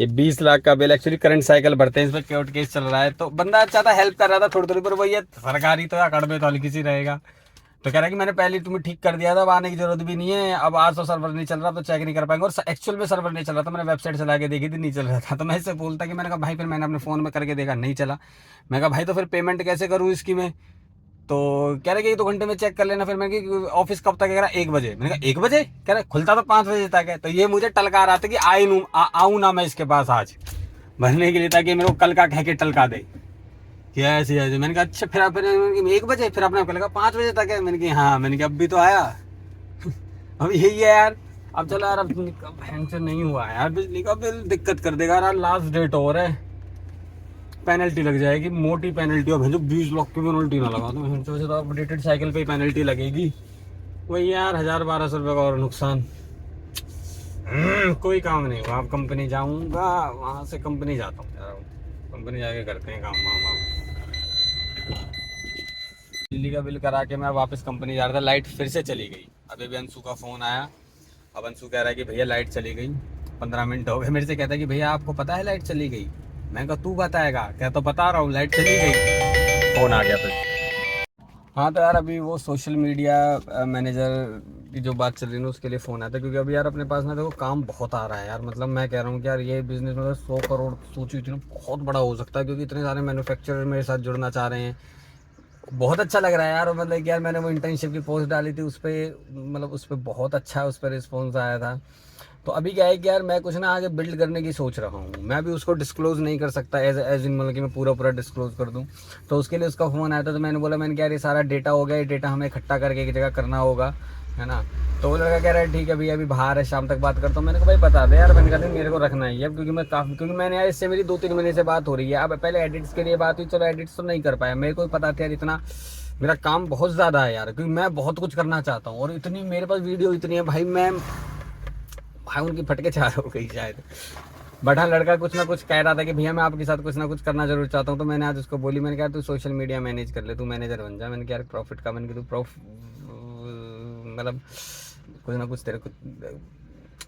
ये 20 लाख का बिल एक्चुअली करंट साइकिल भरते हैं, इस पर कोर्ट केस चल रहा है। तो बंदा अच्छा था, हेल्प कर रहा था थोड़ी थोड़ी, पर वही है सरकारी तो या कड़बे तो हल्की सी रहेगा। तो कह रहा है कि मैंने पहले तुम्हें ठीक कर दिया था, अब आने की जरूरत भी नहीं है, अब आज तो सर्वर नहीं चल रहा तो चेक नहीं कर पाएंगे। और एक्चुअल में सर्वर नहीं चल रहा था, मैंने वेबसाइट चला के देखी थी नहीं चल रहा था। तो मैं इससे बोलता कि मैंने कहा भाई, फिर मैंने अपने फ़ोन में करके देखा नहीं चला। मैं कहा भाई तो फिर पेमेंट कैसे करूँ इसकी मैं? तो कह रहे कि 1-2 घंटे में चेक कर लेना। फिर मैंने कहा ऑफिस कब तक? कह रहा 1 बजे। मैंने कहा 1 बजे? कह रहे खुलता तो 5 बजे तक है। तो ये मुझे टलका रहा था कि आऊँ ना मैं इसके पास आज भरने के लिए, ताकि मेरे को कल का कह के टलका दे कि ऐसे ऐसे। मैंने कहा अच्छा, फिर 1 बजे, फिर अपने कहा 5 बजे तक है। मैंने कहा हाँ, मैंने कहा अब भी तो आया अब यही है यार। अब चलो यार, अब बहन से नहीं हुआ यार बिजली का बिल, दिक्कत कर देगा यार। लास्ट डेट और है, पेनल्टी लग जाएगी, मोटी पेनल्टी। और जो 20 लाख की पेनल्टी ना लगा तो अपडेटेड साइकिल पे पेनल्टी लगेगी, वही यार 1000-1200 रुपये का और नुकसान। कोई काम नहीं हुआ। अब कंपनी जाऊंगा, वहां से कंपनी जाता हूँ यार, कंपनी जाके करते हैं काम वाम। बिजली का बिल करा के मैं वापस कंपनी जा रहा था, लाइट फिर से चली गई। अभी भी अंशु का फ़ोन आया, अब अंशु कह रहा है कि भैया लाइट चली गई, 15 मिनट हो गए। मेरे से कहता है कि भैया आपको पता है लाइट चली गई? मैं कहा तू बताएगा? क्या तो बता रहा हूँ लाइट चली गई। फ़ोन आ गया फिर। हाँ तो यार अभी वो सोशल मीडिया मैनेजर की जो बात चल रही है ना, उसके लिए फ़ोन आया था। क्योंकि अभी यार अपने पास ना देखो काम बहुत आ रहा है यार। मतलब मैं कह रहा हूँ कि यार ये बिज़नेस मतलब 100 करोड़ सोची थी ना, बहुत बड़ा हो सकता है। क्योंकि इतने सारे मैन्युफैक्चरर मेरे साथ जुड़ना चाह रहे हैं, बहुत अच्छा लग रहा है यार। मतलब कि यार मैंने वो इंटर्नशिप की पोस्ट डाली थी उस पर, मतलब उस पर बहुत अच्छा उस पर रिस्पॉन्स आया था। तो अभी क्या है कि यार मैं कुछ ना आगे बिल्ड करने की सोच रहा हूँ। मैं भी उसको डिस्क्लोज नहीं कर सकता एज इन, मतलब कि मैं पूरा डिस्क्लोज कर दूँ। तो उसके लिए उसका फ़ोन आया था, तो मैंने बोला, मैंने क्या, ये सारा डेटा हो गया, ये डेटा हमें इकट्ठा करके एक जगह करना होगा, है ना। तो वो लड़का कह रहा है ठीक है भैया, अभी बाहर है, शाम तक बात करता हूँ। मैंने कहा भाई बता दे यार, मैंने कहा मेरे को रखना ही है अब, क्योंकि मैंने यार इससे मेरी 2-3 महीने से बात हो रही है। अब पहले एडिट्स के लिए बात हुई, चलो एडिट्स तो नहीं कर पाया, मेरे को पता था यार इतना मेरा काम बहुत ज़्यादा है यार, क्योंकि मैं बहुत कुछ करना चाहता हूँ। और इतनी मेरे पास वीडियो इतनी है भाई, भाई उनकी फटके चार हो गई शायद। बट हाँ, लड़का कुछ ना कुछ कह रहा था कि भैया मैं आपके साथ कुछ ना कुछ करना जरूर चाहता हूँ। तो मैंने आज उसको बोली, मैंने कहा तू सोशल मीडिया मैनेज कर ले, तू मैनेजर बन जा। मैंने कहा यार प्रॉफिट का, मैंने कहा तू मतलब कुछ ना कुछ तेरे को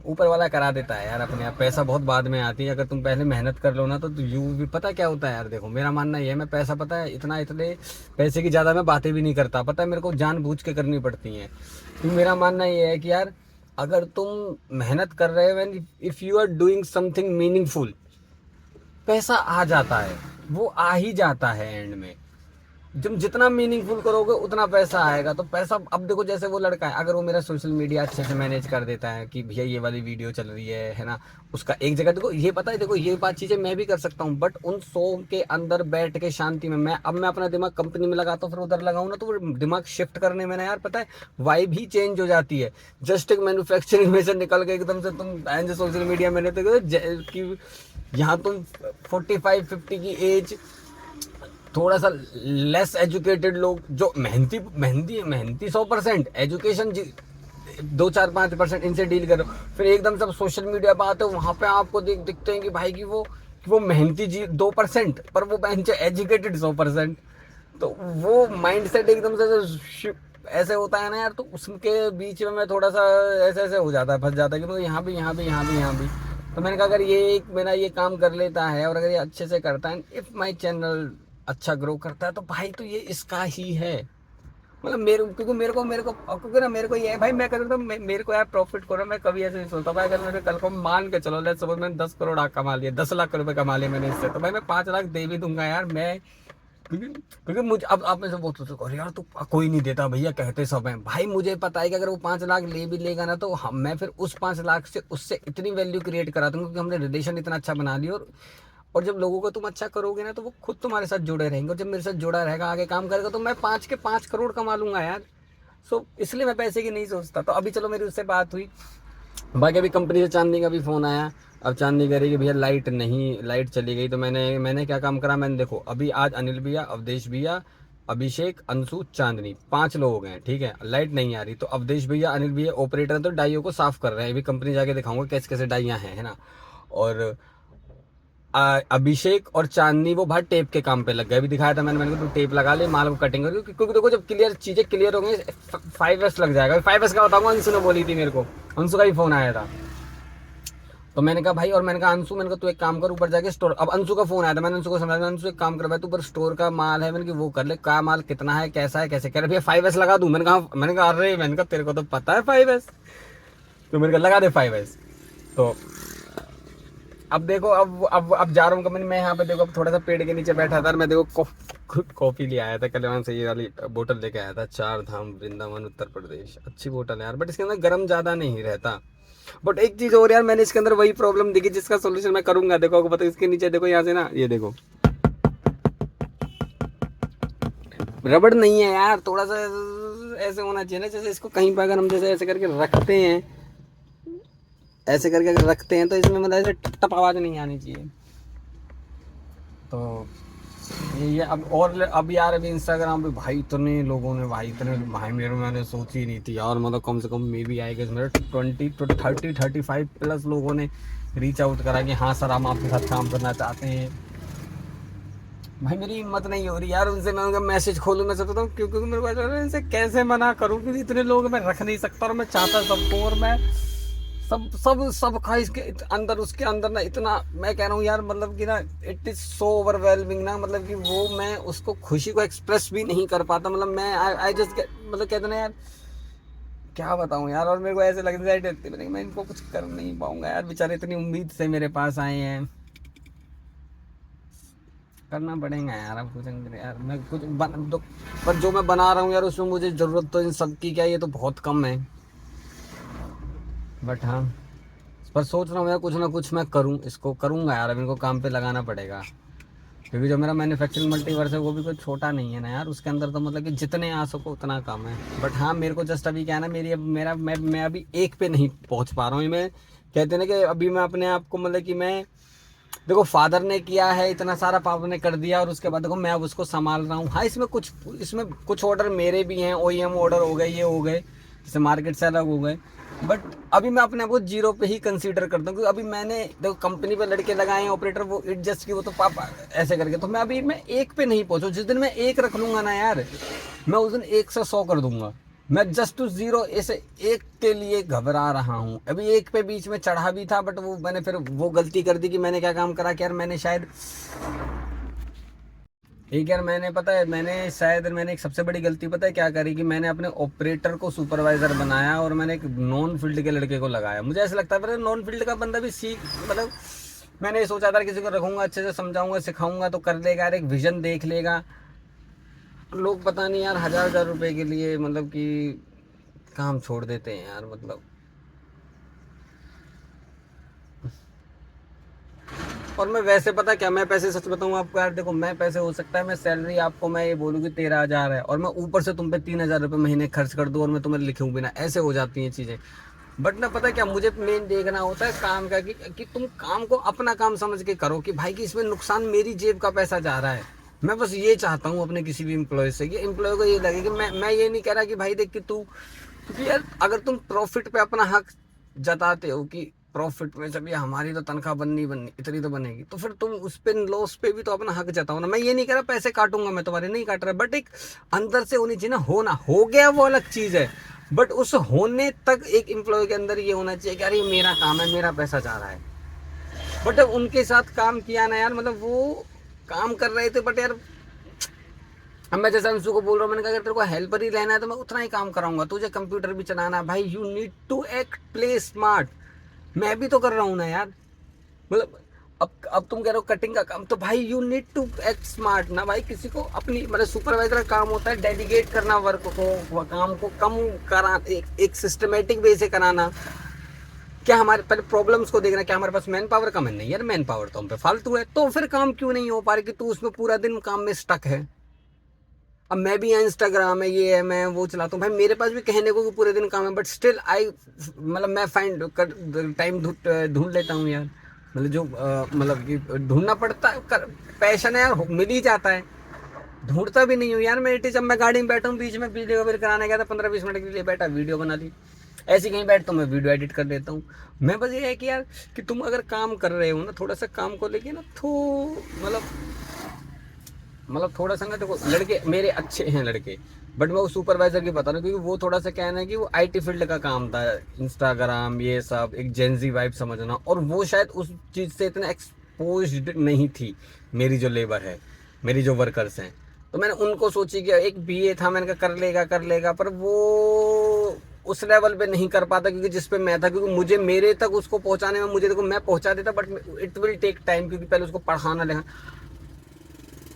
ऊपर वाला करा देता है यार अपने आप। पैसा बहुत बाद में आती है, अगर तुम पहले मेहनत कर लो ना तो यू भी पता क्या होता है यार। देखो मेरा मानना ये है, मैं पैसा, पता है इतने पैसे की ज़्यादा मैं बातें भी नहीं करता, पता है मेरे को जानबूझ के करनी पड़ती हैं। क्योंकि मेरा मानना ये है कि यार अगर तुम मेहनत कर रहे हो, if you are doing something meaningful, पैसा आ जाता है, वो आ ही जाता है एंड में। तुम जितना मीनिंगफुल करोगे उतना पैसा आएगा। तो पैसा, अब देखो जैसे वो लड़का है, अगर वो मेरा सोशल मीडिया अच्छे से मैनेज कर देता है कि भैया ये वाली वीडियो चल रही है ना, उसका एक जगह, देखो ये पता है, देखो ये बात चीज़ें मैं भी कर सकता हूँ, बट उन 100 के अंदर बैठ के शांति में मैं अपना दिमाग कंपनी में लगाता हूँ, फिर उधर लगाऊँ ना, तो वो दिमाग शिफ्ट करने में ना यार, पता है वाइब ही चेंज हो जाती है। जस्ट एक मैन्युफैक्चरिंग में से निकल के एकदम से तुम सोशल मीडिया मैंने तो यहाँ तुम 45-50 की एज, थोड़ा सा लेस एजुकेटेड लोग, जो मेहनती 100%, एजुकेशन 2-4-5%, इनसे डील करो, फिर एकदम सब सोशल मीडिया पे आते हो, वहाँ पे आपको दिखते हैं कि भाई की वो मेहनती 2%, पर वो एजुकेटेड 100%। तो वो माइंडसेट एकदम से ऐसे होता है ना यार, तो उसके बीच में मैं थोड़ा सा ऐसे हो जाता है, फंस जाता है कि यहाँ भी। तो मैंने कहा अगर ये मेरा ये काम कर लेता है और अगर ये अच्छे से करता है, इफ़ माई चैनल अच्छा ग्रो करता है, तो भाई तो ये इसका ही है। मतलब क्योंकि ना मेरे को ये है भाई, मैं कहता हूँ मेरे को यार प्रॉफिट करो, मैं कभी ऐसे नहीं सोचता भाई। अगर मैंने कल को मान के चलो, लेट्स सपोज मैंने 10 करोड़ कमा लिया, 10 लाख रुपए कमा लिए मैंने इससे, तो भाई मैं 5 लाख दे भी दूंगा यार मैं। क्योंकि मुझे अब आप में से बहुत सोचो यार, तो कोई नहीं देता भैया, कहते सब हैं भाई। मुझे पता है कि अगर वो 5 लाख ले भी लेगा ना, तो मैं फिर उस 5 लाख से उससे इतनी वैल्यू क्रिएट करा दूंगा, क्योंकि हमने रिलेशन इतना अच्छा बना लिया। और जब लोगों को तुम अच्छा करोगे ना, तो वो खुद तुम्हारे साथ जुड़े रहेंगे, और जब मेरे साथ जुड़ा रहेगा, आगे काम करेगा, तो मैं 5 के 5 करोड़ कमा लूंगा यार। सो इसलिए मैं पैसे की नहीं सोचता। तो अभी चलो मेरी उससे बात हुई, बाकी अभी कंपनी से चांदनी का भी फ़ोन आया। अब चांदनी कह रही कि भैया लाइट चली गई। तो मैंने क्या काम करा, मैंने देखो अभी आज अनिल भैया, अवधेश भैया, अभिषेक, अंशु, चांदनी, 5 लोग हैं, ठीक है। लाइट नहीं आ रही, तो अवधेश भैया, अनिल भैया ऑपरेटर, तो डाइयों को साफ कर रहे हैं। अभी कंपनी जाके दिखाऊंगा कैसे कैसे डाइयाँ हैं, है ना। और अभिषेक और चांदनी वो भाई टेप के काम पे लग गए। अभी दिखाया था मैंने कहा तू टेप लगा ले, माल को कटिंग कर, क्योंकि देखो जब चीजें क्लियर हो गई 5S लग जाएगा। 5S का बताऊंगा, अंशु ने बोली थी मेरे को, अंशु का ही फोन आया था। तो मैंने कहा भाई, और मैंने कहा अंशु, मैंने कहा तू एक काम कर, ऊपर जाके स्टोर, अब अंशु का फोन आया था, मैंने अंशु को समझाया, अंशु एक काम कर भाई, तू ऊपर स्टोर का माल है, मैंने कहा वो कर ले, क्या माल कितना है, कैसा है, कैसे, कह रहे भैया 5S लगा दूं। मैंने कहा अरे, मैंने कहा तेरे को तो पता है 5S, तो मैंने कहा लगा दे 5S। तो अब देखो, अब जा रहा हूँ कंपनी में। यहाँ पे देखो, अब थोड़ा सा पेड़ के नीचे बैठा था, मैं देखो खुद कॉफी ले आया था कल, वहाँ से ये वाली बोतल लेके आया था, 4 धाम वृंदावन उत्तर प्रदेश, अच्छी बोतल है यार, बट इसके अंदर गर्म ज़्यादा नहीं रहता। बट एक चीज़ और यार, मैंने इसके अंदर वही प्रॉब्लम देखी जिसका सोल्यूशन मैं करूंगा। देखो आपको पता है, इसके नीचे देखो, यहाँ से ना, ये देखो रबड़ नहीं है यार, थोड़ा सा ऐसे होना चाहिए ना, जैसे इसको कहीं पर अगर हम जैसे ऐसे करके रखते हैं, ऐसे करके अगर रखते हैं, तो इसमें मतलब ऐसे टप आवाज़ नहीं आनी चाहिए। तो ये अब यार अभी इंस्टाग्राम पे भाई इतने लोगों ने भाई मैंने सोची ही नहीं थी यार, मतलब कम से कम मे भी आएगा मेरे 20-30-35 प्लस लोगों ने रीच आउट करा कि हाँ सर हम आपके साथ काम करना चाहते हैं। भाई मेरी हिम्मत नहीं हो रही यार उनसे मैं उनका मैसेज खोलूँ, मैं सोचता हूँ क्योंकि मेरे को ऐसा इनसे कैसे मना करूँ, क्योंकि इतने लोग मैं रख नहीं सकता, और मैं चाहता सबको, और मैं सब का इसके अंदर, उसके अंदर ना इतना, मैं कह रहा हूँ यार, मतलब कि ना इट इज़ सो ओवरवेलमिंग ना, मतलब कि वो मैं उसको खुशी को एक्सप्रेस भी नहीं कर पाता। मतलब मैं आई जस्ट मतलब कहते ना यार, क्या बताऊँ यार। और मेरे को ऐसे लगता है मैं इनको कुछ कर नहीं पाऊंगा यार, बेचारे इतनी उम्मीद से मेरे पास आए हैं, करना पड़ेगा यार, अब कुछ अंदर यार, मैं कुछ तो, पर जो मैं बना रहा हूँ यार उसमें मुझे ज़रूरत तो इन सब की क्या, ये तो बहुत कम है, बट हाँ, पर सोच रहा हूँ यार कुछ ना कुछ मैं करूँ, इसको करूँगा यार, अब इनको काम पे लगाना पड़ेगा, क्योंकि जो मेरा मैन्युफैक्चरिंग मल्टीवर्स है वो भी कोई छोटा नहीं है ना यार, उसके अंदर तो मतलब कि जितने आ सको उतना कम है। बट हाँ, मेरे को जस्ट अभी क्या है ना, मेरी अब मेरा मैं अभी एक पे नहीं पहुंच पा रहा हूँ। मैं कहते हैं ना कि अभी मैं अपने आप को मतलब कि मैं, देखो फादर ने किया है इतना सारा, पापा ने कर दिया, और उसके बाद देखो मैं अब उसको संभाल रहा हूँ। हाँ, इसमें कुछ ऑर्डर मेरे भी हैं, OEM ऑर्डर हो गए, ये हो गए, जैसे मार्केट से अलग हो गए, बट अभी मैं अपने आप को जीरो पे ही कंसीडर करता हूँ, क्योंकि अभी मैंने देखो कंपनी पे लड़के लगाए हैं ऑपरेटर, वो एडजस्ट की, वो तो पापा ऐसे करके, तो मैं एक पे नहीं पहुंचू। जिस दिन मैं एक रख लूंगा ना यार, मैं उस दिन 1 से 100 कर दूंगा। मैं जस्ट टू जीरो ऐसे एक के लिए घबरा रहा हूँ। अभी एक पे बीच में चढ़ा भी था, बट वो मैंने फिर वो गलती कर दी कि मैंने क्या काम करा कि यार मैंने शायद एक यार मैंने पता है मैंने एक सबसे बड़ी गलती पता है क्या करी, कि मैंने अपने ऑपरेटर को सुपरवाइजर बनाया और मैंने एक नॉन फील्ड के लड़के को लगाया। मुझे ऐसा लगता है नॉन फील्ड का बंदा भी मतलब मैंने ये सोचा था किसी को रखूंगा, अच्छे से समझाऊंगा, सिखाऊंगा तो कर लेगा यार, एक विजन देख लेगा। लोग पता नहीं यार 1000 रुपए के लिए मतलब कि काम छोड़ देते हैं यार, मतलब। और मैं वैसे पता क्या, मैं पैसे सच बताऊं आपको यार, देखो मैं पैसे हो सकता है मैं सैलरी आपको मैं ये बोलूँ कि 13,000 है, और मैं ऊपर से तुम पे 3,000 रुपये महीने खर्च कर दूं और मैं तुम्हें लिखूं भी ना, ऐसे हो जाती हैं चीज़ें। बट ना पता क्या, मुझे मेन देखना होता है काम का, कि तुम काम को अपना काम समझ के करो, कि भाई कि इसमें नुकसान मेरी जेब का पैसा जा रहा है। मैं बस ये चाहता हूँ अपने किसी भी एम्प्लॉय से, कि एम्प्लॉय को ये लगे कि मैं ये नहीं कह रहा कि भाई देख कि तू, क्योंकि यार अगर तुम प्रॉफिट पे अपना हक जताते हो कि प्रॉफिट में जब ये हमारी तो तनख्वाह बननी इतनी तो बनेगी, तो फिर तुम उस पे लॉस पे भी तो अपना हक जताओ ना। मैं ये नहीं कह रहा पैसे काटूंगा मैं तुम्हारे, नहीं काट रहा, बट एक अंदर से होनी चाहिए ना, होना हो गया वो अलग चीज है, बट उस होने तक एक एम्प्लॉय के अंदर ये होना चाहिए कि यार ये मेरा काम है, मेरा पैसा जा रहा है। बट उनके साथ काम किया ना यार, मतलब वो काम कर रहे थे, बट यार अब मैं जैसे अंशु को बोल रहा हूँ, मैंने कहा अगर तेरे को हेल्पर ही रहना है तो मैं उतना ही काम कराऊंगा, तुझे कंप्यूटर भी चलाना है भाई, you need to act play smart. मैं भी तो कर रहा हूँ ना यार, मतलब अब तुम कह रहे हो कटिंग का काम, तो भाई you need to act smart ना भाई। किसी को अपनी मतलब सुपरवाइजर का काम होता है डेडिकेट करना वर्क को, काम को कम करा, एक सिस्टमेटिक वे से कराना। क्या हमारे पहले प्रॉब्लम्स को देखना, क्या हमारे पास मैन पावर कम है? नहीं यार, मैन पावर तो हम पे फालतू है, तो फिर काम क्यों नहीं हो पा रही कि तू उसमें पूरा दिन काम में स्टक है। अब मैं भी इंस्टाग्राम है, ये है, मैं वो चलाता हूँ भाई, मेरे पास भी कहने को पूरे दिन काम है, बट स्टिल मतलब मैं फाइंड टाइम ढूंढ लेता हूँ यार, मतलब जो मतलब कि ढूंढना पड़ता है, पैशन है यार, मिल ही जाता है, ढूंढता भी नहीं हूँ यार। मैं जब मैं गाड़ी में बैठा हूँ, बीच में वीडियो कवर कराने गया था, 15-20 मिनट के लिए बैठा, वीडियो बना ली, ऐसे कहीं बैठता हूँ मैं वीडियो एडिट कर देता हूँ। मैं बस ये है कि यार कि तुम अगर काम कर रहे हो ना, थोड़ा सा काम को लेके ना मतलब थोड़ा सा ना, देखो लड़के मेरे अच्छे हैं लड़के, बट मैं वो सुपरवाइजर की बता रहा हूँ, क्योंकि वो थोड़ा सा कहना है कि वो IT फील्ड का काम था, इंस्टाग्राम ये सब एक जेंजी वाइब समझना, और वो शायद उस चीज़ से इतना एक्सपोज्ड नहीं थी मेरी जो लेबर है, मेरी जो वर्कर्स हैं। तो मैंने उनको सोची कि एक BA था, मैंने कहा कर लेगा, पर वो उस लेवल पे नहीं कर पाता, क्योंकि जिस पे मैं था, क्योंकि मुझे मेरे तक उसको पहुंचाने में, मुझे देखो मैं पहुंचा देता, but it will take time, क्योंकि पहले उसको पढ़ाना लेना।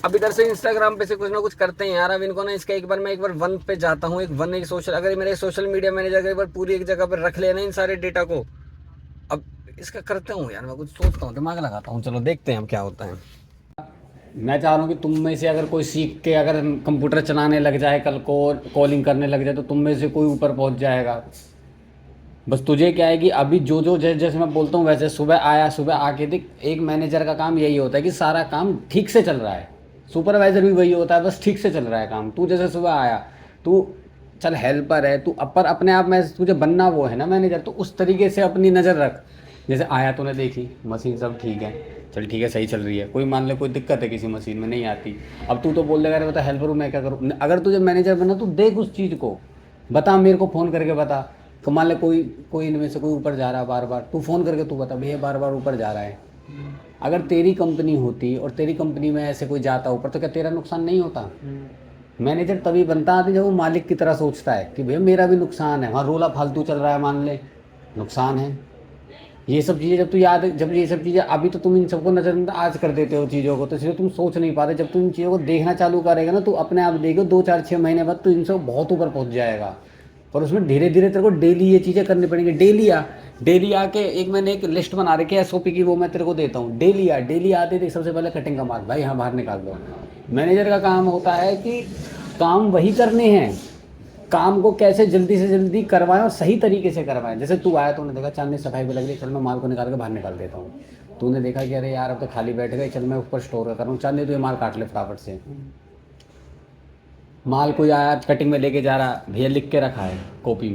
अब इधर से इंस्टाग्राम पे से कुछ ना कुछ करते हैं यार, अब इनको ना इसका एक बार 1 पे जाता हूँ, एक सोशल, अगर मेरे सोशल मीडिया मैनेजर एक बार पूरी एक जगह पर रख लेना इन सारे डेटा को, अब इसका करता हूँ यार, मैं कुछ सोचता हूँ, दिमाग लगाता हूँ, चलो देखते हैं हम क्या होता है। मैं चाह रहा हूँ कि तुम में से अगर कोई सीख के अगर कंप्यूटर चलाने लग जाए, कल को कॉलिंग करने लग जाए, तो तुम में से कोई ऊपर पहुँच जाएगा। बस तुझे क्या है कि अभी जो जैसे मैं बोलता हूँ वैसे सुबह आके देख, एक मैनेजर का काम यही होता है कि सारा काम ठीक से चल रहा है, सुपरवाइजर भी वही होता है, बस ठीक से चल रहा है काम। तू जैसे सुबह आया, तू चल हेल्पर है, तू अपर अपने आप में तुझे बनना वो है ना मैनेजर, तो उस तरीके से अपनी नज़र रख। जैसे आया तूने देखी मशीन सब ठीक है, चल ठीक है सही चल रही है, कोई मान ले कोई दिक्कत है किसी मशीन में नहीं आती, अब तू तो बोल देगा अरे बता हेल्पर हूँ मैं क्या करूँ। अगर तुझे मैनेजर बनना, तू देख उस चीज़ को, बता, मेरे को फ़ोन करके बता। तो मान ले कोई इनमें से कोई ऊपर जा रहा है बार बार, तू फ़ोन करके तू बता भैया बार बार ऊपर जा रहा है। अगर तेरी कंपनी होती और तेरी कंपनी में ऐसे कोई जाता ऊपर, तो क्या तेरा नुकसान नहीं होता? मैनेजर तभी बनता आदमी जब वो मालिक की तरह सोचता है कि भैया मेरा भी नुकसान है, वहाँ रोला फालतू चल रहा है, मान ले नुकसान है, ये सब चीज़ें जब तू याद, जब ये सब चीज़ें, अभी तो तुम इन सबको नज़रअंदाज कर देते हो चीज़ों को, तो इसलिए तुम सोच नहीं पाते। जब तुम इन चीज़ों को देखना चालू करेगा ना, तो अपने आप देखो 2-4-6 महीने बाद तो इनसे बहुत ऊपर पहुंच जाएगा। और उसमें धीरे धीरे तेरे को डेली ये चीज़ें करनी पड़ेंगी। डेली आके एक मैंने एक लिस्ट बना रखी है SOP की, वो मैं तेरे को देता हूँ। डेली आते थे सबसे पहले कटिंग का माल भाई यहाँ बाहर निकाल दो। मैनेजर का काम होता है कि काम वही करने हैं, काम को कैसे जल्दी से जल्दी करवाएं और सही तरीके से करवाएं। जैसे तू आया, तूने देखा चांदनी सफाई पे लग रही, चल मैं माल को निकाल के बाहर निकाल देता हूँ। तूने देखा कि अरे यार अब तो खाली बैठ गए, चल मैं ऊपर स्टोर कर रहा हूँ, चांदनी तो ये माल काट ले फटाफट से। माल कोई आया कटिंग में लेके जा रहा, भैया लिख के रखा है कॉपी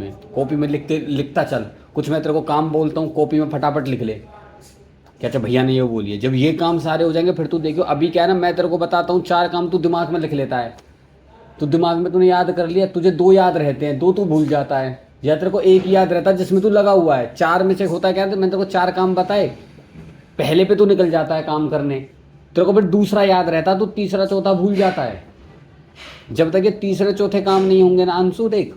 में लिखता चल। कुछ मैं तेरे को काम बोलता हूँ, कॉपी में फटाफट लिख ले। क्या अच्छा भैया ने ये बोलिए। जब ये काम सारे हो जाएंगे फिर तू देखियो। अभी क्या है ना, मैं तेरे को बताता हूँ 4 काम तू दिमाग में लिख लेता है, तो दिमाग में तूने याद कर लिया, तुझे 2 याद रहते हैं, 2 तू भूल जाता है, या तेरे को 1 याद रहता है जिसमें तू लगा हुआ है। 4 में से होता क्या है, मैंने तेरे को 4 काम बताए, पहले पे तू निकल जाता है काम करने, तेरे को फिर दूसरा याद रहता है, तो तीसरा चौथा भूल जाता है। जब तक ये तीसरे चौथे काम नहीं होंगे ना अंशु, देख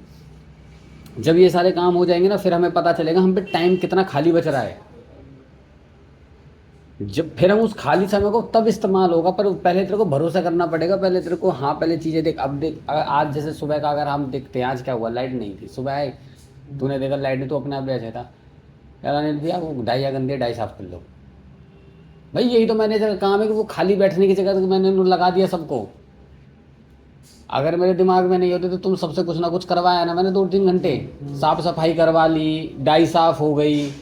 जब ये सारे काम हो जाएंगे ना, फिर हमें पता चलेगा हम पे टाइम कितना खाली बच रहा है। जब फिर हम उस खाली समय को तब इस्तेमाल होगा, पर पहले तेरे को भरोसा करना पड़ेगा। पहले तेरे को पहले चीज़ें देख। अब देख, अगर आज जैसे सुबह का अगर हम देखते हैं, आज क्या हुआ, लाइट नहीं थी, सुबह आए, तूने देखा लाइट नहीं, तो अपने आप बैठा था, यार ने दिया वो डाई गंदी डाई साफ कर लो। भाई यही तो मैनेजर का काम है कि वो खाली बैठने की जगह मैंने लगा दिया सबको। अगर मेरे दिमाग में नहीं होते तो तुम सबसे कुछ ना कुछ करवाया ना मैंने, 2-3 घंटे साफ सफाई करवा ली, डाई साफ हो गई।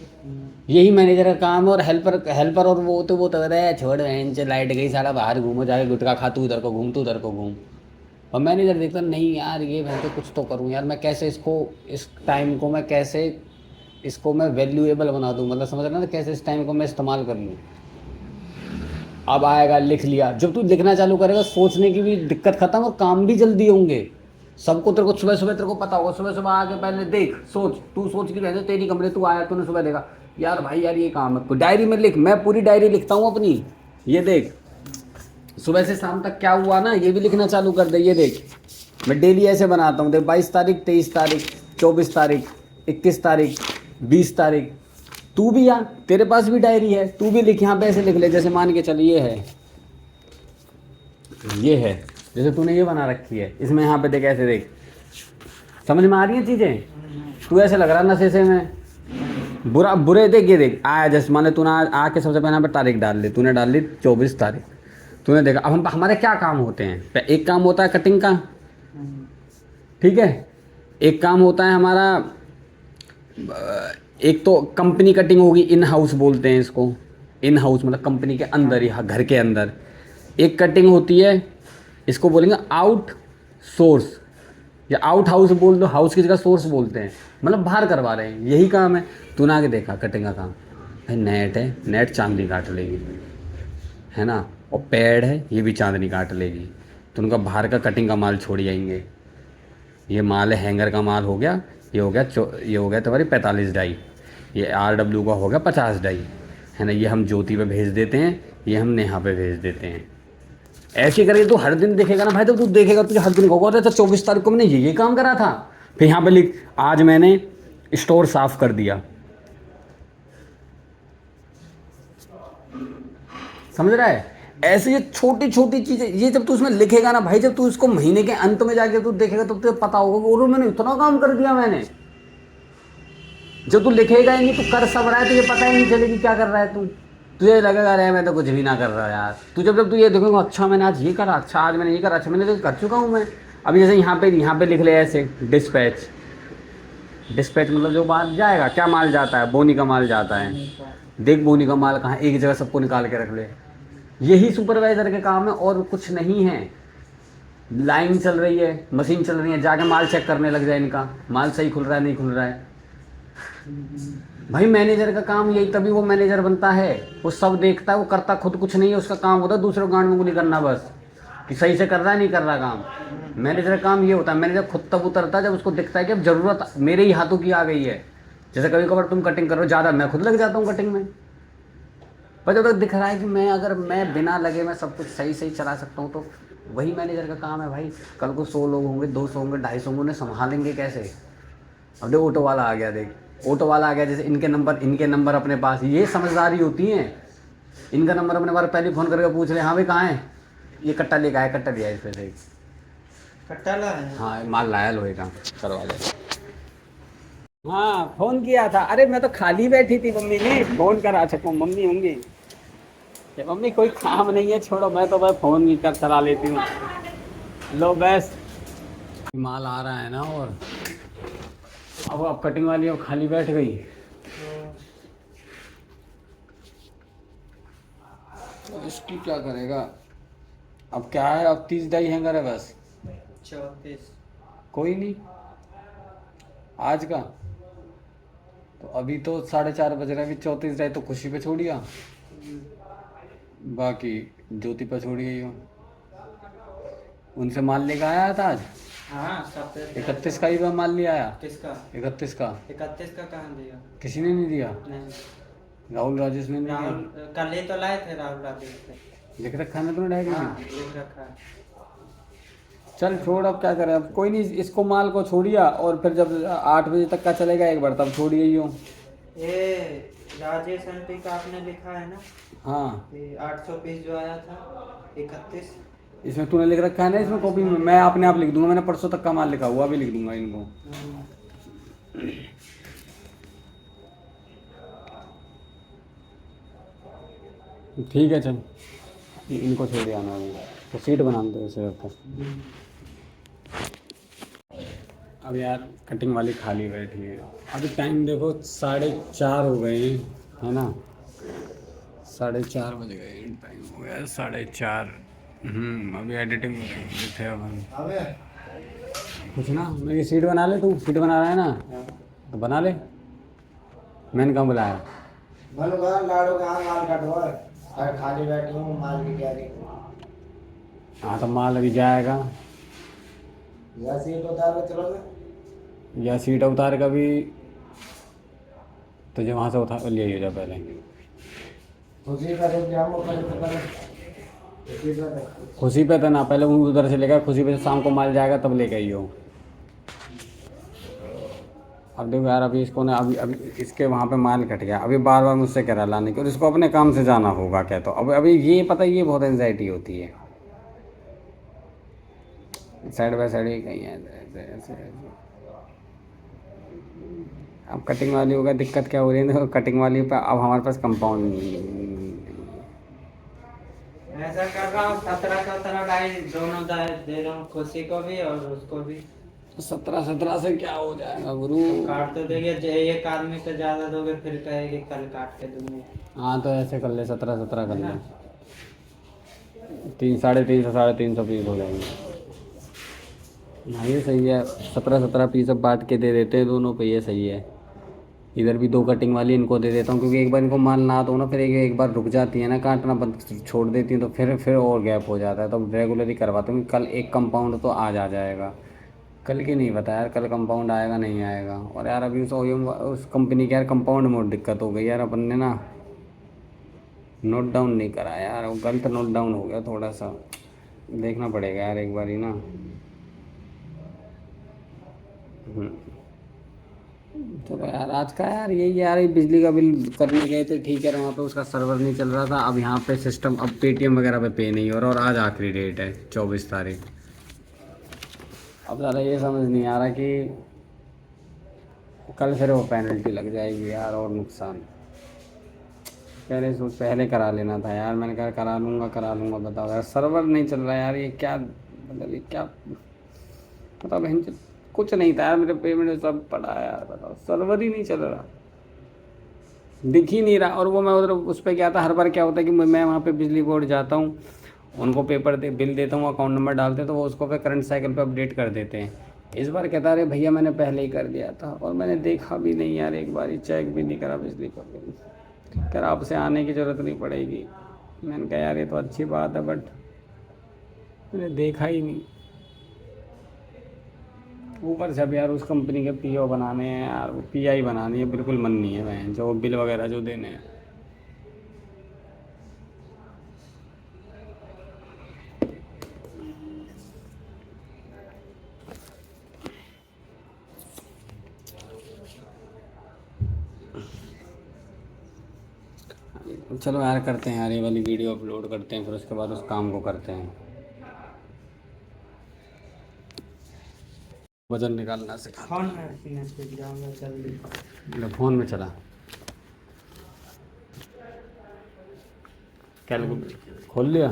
यही मैनेजर का काम है। और हेल्पर और वो तो कहता है छोड़ लाइट गई, सारा बाहर घूमो, जाके गुटखा खा, तू उधर को घूम, तू उधर को घूम। और मैनेजर देखता नहीं यार ये मैं तो कुछ तो करूँ यार, मैं कैसे इस टाइम को मैं कैसे इसको मैं वैल्यूएबल बना दूँ, मतलब समझ रहा ना, कैसे इस टाइम को मैं इस्तेमाल कर लूँ। अब आएगा, लिख लिया। जब तू लिखना चालू करेगा, सोचने की भी दिक्कत खत्म और काम भी जल्दी होंगे। सबको तेरे को सुबह तेरे को पता होगा, सुबह आके पहले देख, तू सोच के रहते, तेरी कंपनी, तू आया, तूने सुबह देखा यार भाई यार ये काम है, डायरी में लिख। मैं पूरी डायरी लिखता हूँ अपनी, ये देख सुबह से शाम तक क्या हुआ ना, ये भी लिखना चालू कर दे। ये देख मैं डेली ऐसे बनाता हूँ, देख 22 तारीख, 23 तारीख, 24 तारीख, 21 तारीख, 20 तारीख। तू भी आ, तेरे पास भी डायरी है, तू भी लिख, यहाँ पे ऐसे लिख ले। जैसे मान के चल ये है, जैसे तूने ये बना रखी है, इसमें यहाँ पे देख, ऐसे देख, समझ में आ रही है चीज़ें। तू ऐसे लग रहा नशे से में बुरे देख, ये देख आया, जैसे माने तूने आके सबसे पहले यहाँ पे तारीख डाल ली, तूने डाल ली 24 तारीख, तूने देखा। अब हमारे क्या काम होते हैं, एक काम होता है कटिंग का, ठीक है, एक काम होता है हमारा, एक तो कंपनी कटिंग होगी, इन हाउस बोलते हैं इसको, इन हाउस मतलब कंपनी के अंदर या घर के अंदर। एक कटिंग होती है, इसको बोलेंगे आउट सोर्स, या आउट हाउस बोल दो, हाउस की जगह सोर्स बोलते हैं, मतलब बाहर करवा रहे हैं, यही काम है। तूने आगे देखा कटिंग का काम, भाई नेट है, नेट चांदनी काट लेगी, है ना, और पैड है, ये भी चांदनी काट लेगी। तो उनका बाहर का कटिंग का माल छोड़ जाएंगे। ये माल है हैंगर का माल हो गया, ये हो गया तुम्हारी 45 डाई, ये RW का हो गया 50 डाई, है ना। ये हम ज्योति पे भेज देते हैं, ये हम नेहा पे भेज देते हैं। ऐसे करके तू हर दिन देखेगा ना भाई, तो तू देखेगा तुझे हर दिन होगा, तो 24 तारीख को मैंने ये काम करा था। फिर यहाँ पे लिख, आज मैंने स्टोर साफ कर दिया, समझ रहा है। ऐसे ये छोटी छोटी चीजें, ये जब तू उसमें लिखेगा ना भाई, जब तू इसको महीने के अंत में जाके तू देखेगा तो तुझे पता होगा कि मैंने इतना काम कर दिया मैंने। जब तू लिखेगा ही नहीं, तू कर सब रहा है, तुझे पता ही नहीं चलेगी क्या कर रहा है तू, तुझे लगेगा अरे मैं तो कुछ भी ना कर रहा यार। तू जब तू ये देखोगे, अच्छा मैंने आज ये करा, अच्छा आज मैंने ये करा, अच्छा मैंने तो कर चुका हूँ मैं। अभी जैसे यहाँ पे लिख ले ऐसे, डिस्पैच मतलब जो माल जाएगा, क्या माल जाता है, बोनी का माल जाता है। देख बोनी का माल कहाँ, एक जगह सबको निकाल के रख ले। यही सुपरवाइज़र के काम है और कुछ नहीं है। लाइन चल रही है, मशीन चल रही है, जाके माल चेक करने लग जाए, इनका माल सही खुल रहा है नहीं खुल रहा है। भाई मैनेजर का काम यही, तभी वो मैनेजर बनता है। वो सब देखता है, वो करता खुद कुछ नहीं है। उसका काम होता है दूसरों गांड में गुली करना, बस कि सही से कर रहा है नहीं कर रहा काम। मैनेजर का काम ये होता है, मैनेजर खुद तब उतरता है जब उसको दिखता है कि अब ज़रूरत मेरे ही हाथों की आ गई है। जैसे कभी कभार तुम कटिंग करो ज़्यादा, मैं खुद लग जाता हूँ कटिंग में, पर जब तक दिख रहा है कि मैं बिना लगे मैं सब कुछ सही चला सकता हूँ, तो वही मैनेजर का काम है भाई। कल को 100 लोग होंगे, 200 होंगे, 250 होंगे, उन्हें संभालेंगे कैसे। अब देखो ऑटो वाला आ गया, देख ऑटो वाला आ गया, जैसे इनके नंबर अपने पास, ये समझदारी होती है। इनका नंबर अपने बार पहले फ़ोन करके पूछ ले, हाँ भाई कहाँ है, ये कट्टा लेके आया, कट्टा लिया इसमें से, कट्टा ला है। हाँ माल लाया लोहे का, करवा ले। हाँ फोन किया था, अरे मैं तो खाली बैठी थी, मम्मी ने फोन करा सकूँ, मम्मी होंगी कि मम्मी कोई काम नहीं है छोड़ो, मैं तो बस फोन ही कर चला लेती हूँ। लो बस माल आ रहा है ना, और अब कटिंग वाली अब खाली बैठ गई, तो इसकी क्या करेगा। अब क्या है, अब 30 डाई हैंगर है बस, 34। कोई नहीं आज का, तो अभी तो 4:30 बज रहे हैं, अभी 34 डाई तो खुशी पे छोड़िया, बाकी ज्योति पे छोड़ी गई हो। उनसे माल लेकर आया था आज, हाँ 27। 31 का ही वह माल ले आया, किसका? 31 का 31 का कहाँ दिया? किसी ने नहीं दिया, नहीं, राहुल राजेश ने नहीं राहुल दिया, कल ही तो लाए थे राहुल राजेश से। लिख रखा है ना तुमने डायरी हाँ में। लिख रखा है। चल छोड़, अब क्या करें, अब कोई नहीं, इसको माल को छोड़िया, और फिर जब 8 बजे तक का चलेगा एक बार तब छोड़िए ही हो। ये राजेश एमपी का आपने लिखा है ना, हाँ ये 800 पीस जो आया था 31। इसमें तूने लिख रखा है ना, इसमें कॉपी में मैं अपने आप लिख दूंगा, मैंने परसों तक का माल लिखा हुआ, अभी लिख दूंगा इनको। ठीक है चल, इनको छोड़ आना अभी, तो सीट बना दो इसे रखो। अब यार कटिंग वाली खाली बैठी है, अभी टाइम देखो 4:30 हो गए हैं, है ना, 4:30 बज गए, टाइम हो गया 4:30। अभी एडिटिंग थे अब हम कुछ ना, मेरी सीट बना ले, तू सीट बना रहा है ना, तो बना ले, मैंने कहाँ बुलाया। लाड़ू कहाँ माल कटवा, अरे खाली बैठी हूँ, माल की तैयारी। हाँ तो माल अभी जाएगा, या सीट उतार के चलोगे? या सीट उतार का भी तुझे वहाँ से उठा ले हो जा पहले, उसी का रुक जाओ, उसी का खुशी पे था ना, पहले उधर से लेकर खुशी पे से शाम को माल जाएगा तब लेके आई हो। अब देखो यार, अभी इसको ना, अभी इसके वहाँ पे माल कट गया, अभी बार बार मुझसे कह रहा लाने की, और इसको अपने काम से जाना होगा क्या, तो अभी ये पता है, ये बहुत एंजाइटी होती है, साइड बाय साइड ही कहीं है ऐसे। अब कटिंग वाली होगा, दिक्कत क्या हो रही है, देखो कटिंग वाली पे अब हमारे पास कंपाउंड ऐसा कर रहा हूँ, 17 डाई दोनों दे रहा हूँ, खुशी को भी और उसको भी। 17 से क्या हो जाएगा गुरु। काट तो देंगे, एक आदमी को ज्यादा दोगे फिर कहेगी कल काट के दूंगी। हाँ तो ऐसे कर ले, 17 कर ले, 300 350 पीस हो जाएंगे। हाँ ये सही है, 17 पीस अब बांट के दे देते हैं दोनों पे, ये सही है। इधर भी 2 कटिंग वाली इनको दे देता हूँ, क्योंकि एक बार इनको माल ना दो ना, फिर एक बार रुक जाती है ना, काटना बंद छोड़ देती हैं, तो फिर और गैप हो जाता है, तो रेगुलर ही करवाता हूँ। कल एक कंपाउंड तो आज आ जाएगा, कल की नहीं पता यार, कल कंपाउंड आएगा नहीं आएगा। और यार अभी उस कंपनी के यार कंपाउंड में दिक्कत हो गई यार, अपन ने ना नोट डाउन नहीं करा यार, वो गलत नोट डाउन हो गया, थोड़ा सा देखना पड़ेगा यार एक बार ही ना। चलो यार आज का यार यही यार, ये बिजली का बिल करने गए थे, ठीक है, वहाँ पे उसका सर्वर नहीं चल रहा था, अब यहाँ पे सिस्टम, अब पेटीएम वगैरह पे पे नहीं हो रहा, और आज आखिरी डेट है 24 तारीख। अब ज़्यादा ये समझ नहीं आ रहा कि कल फिर वो पेनल्टी लग जाएगी यार, और नुकसान। पहले करा लेना था यार, मैंने कहा करा लूँगा, बताओ यार सर्वर नहीं चल रहा यार, ये क्या मतलब, ये क्या मतलब, कुछ नहीं था यार, मेरे पेमेंट सब पड़ा है यार, बताओ सर्वर ही नहीं चल रहा, दिख ही नहीं रहा। और वो मैं उधर उस पर गया था, हर बार क्या होता है कि मैं वहाँ पे बिजली बोर्ड जाता हूँ, उनको बिल देता हूँ, अकाउंट नंबर डालते हैं, तो वो उसको फिर करंट साइकिल पे अपडेट कर देते हैं। इस बार कहता अरे भैया मैंने पहले ही कर दिया था, और मैंने देखा भी नहीं यार, एक बार ही चेक भी नहीं करा बिजली का बिल, कह रहा आपसे आने की ज़रूरत नहीं पड़ेगी। मैंने कहा यार ये तो अच्छी बात है, बट मैंने देखा ही नहीं। ऊपर से अब यार उस कंपनी के पीओ बनाने हैं यार, वो पीआई बनानी है, बिल्कुल मन नहीं है मैं जो बिल वगैरह जो देने हैं। चलो यार करते हैं यार, ये वाली वीडियो अपलोड करते हैं, फिर उसके बाद उस काम को करते हैं। वजन निकालना सिखा। फोन में फिटनेस पे जाऊंगा जल्दी। ले फोन में चला, कैलकुलेटर खोल लिया।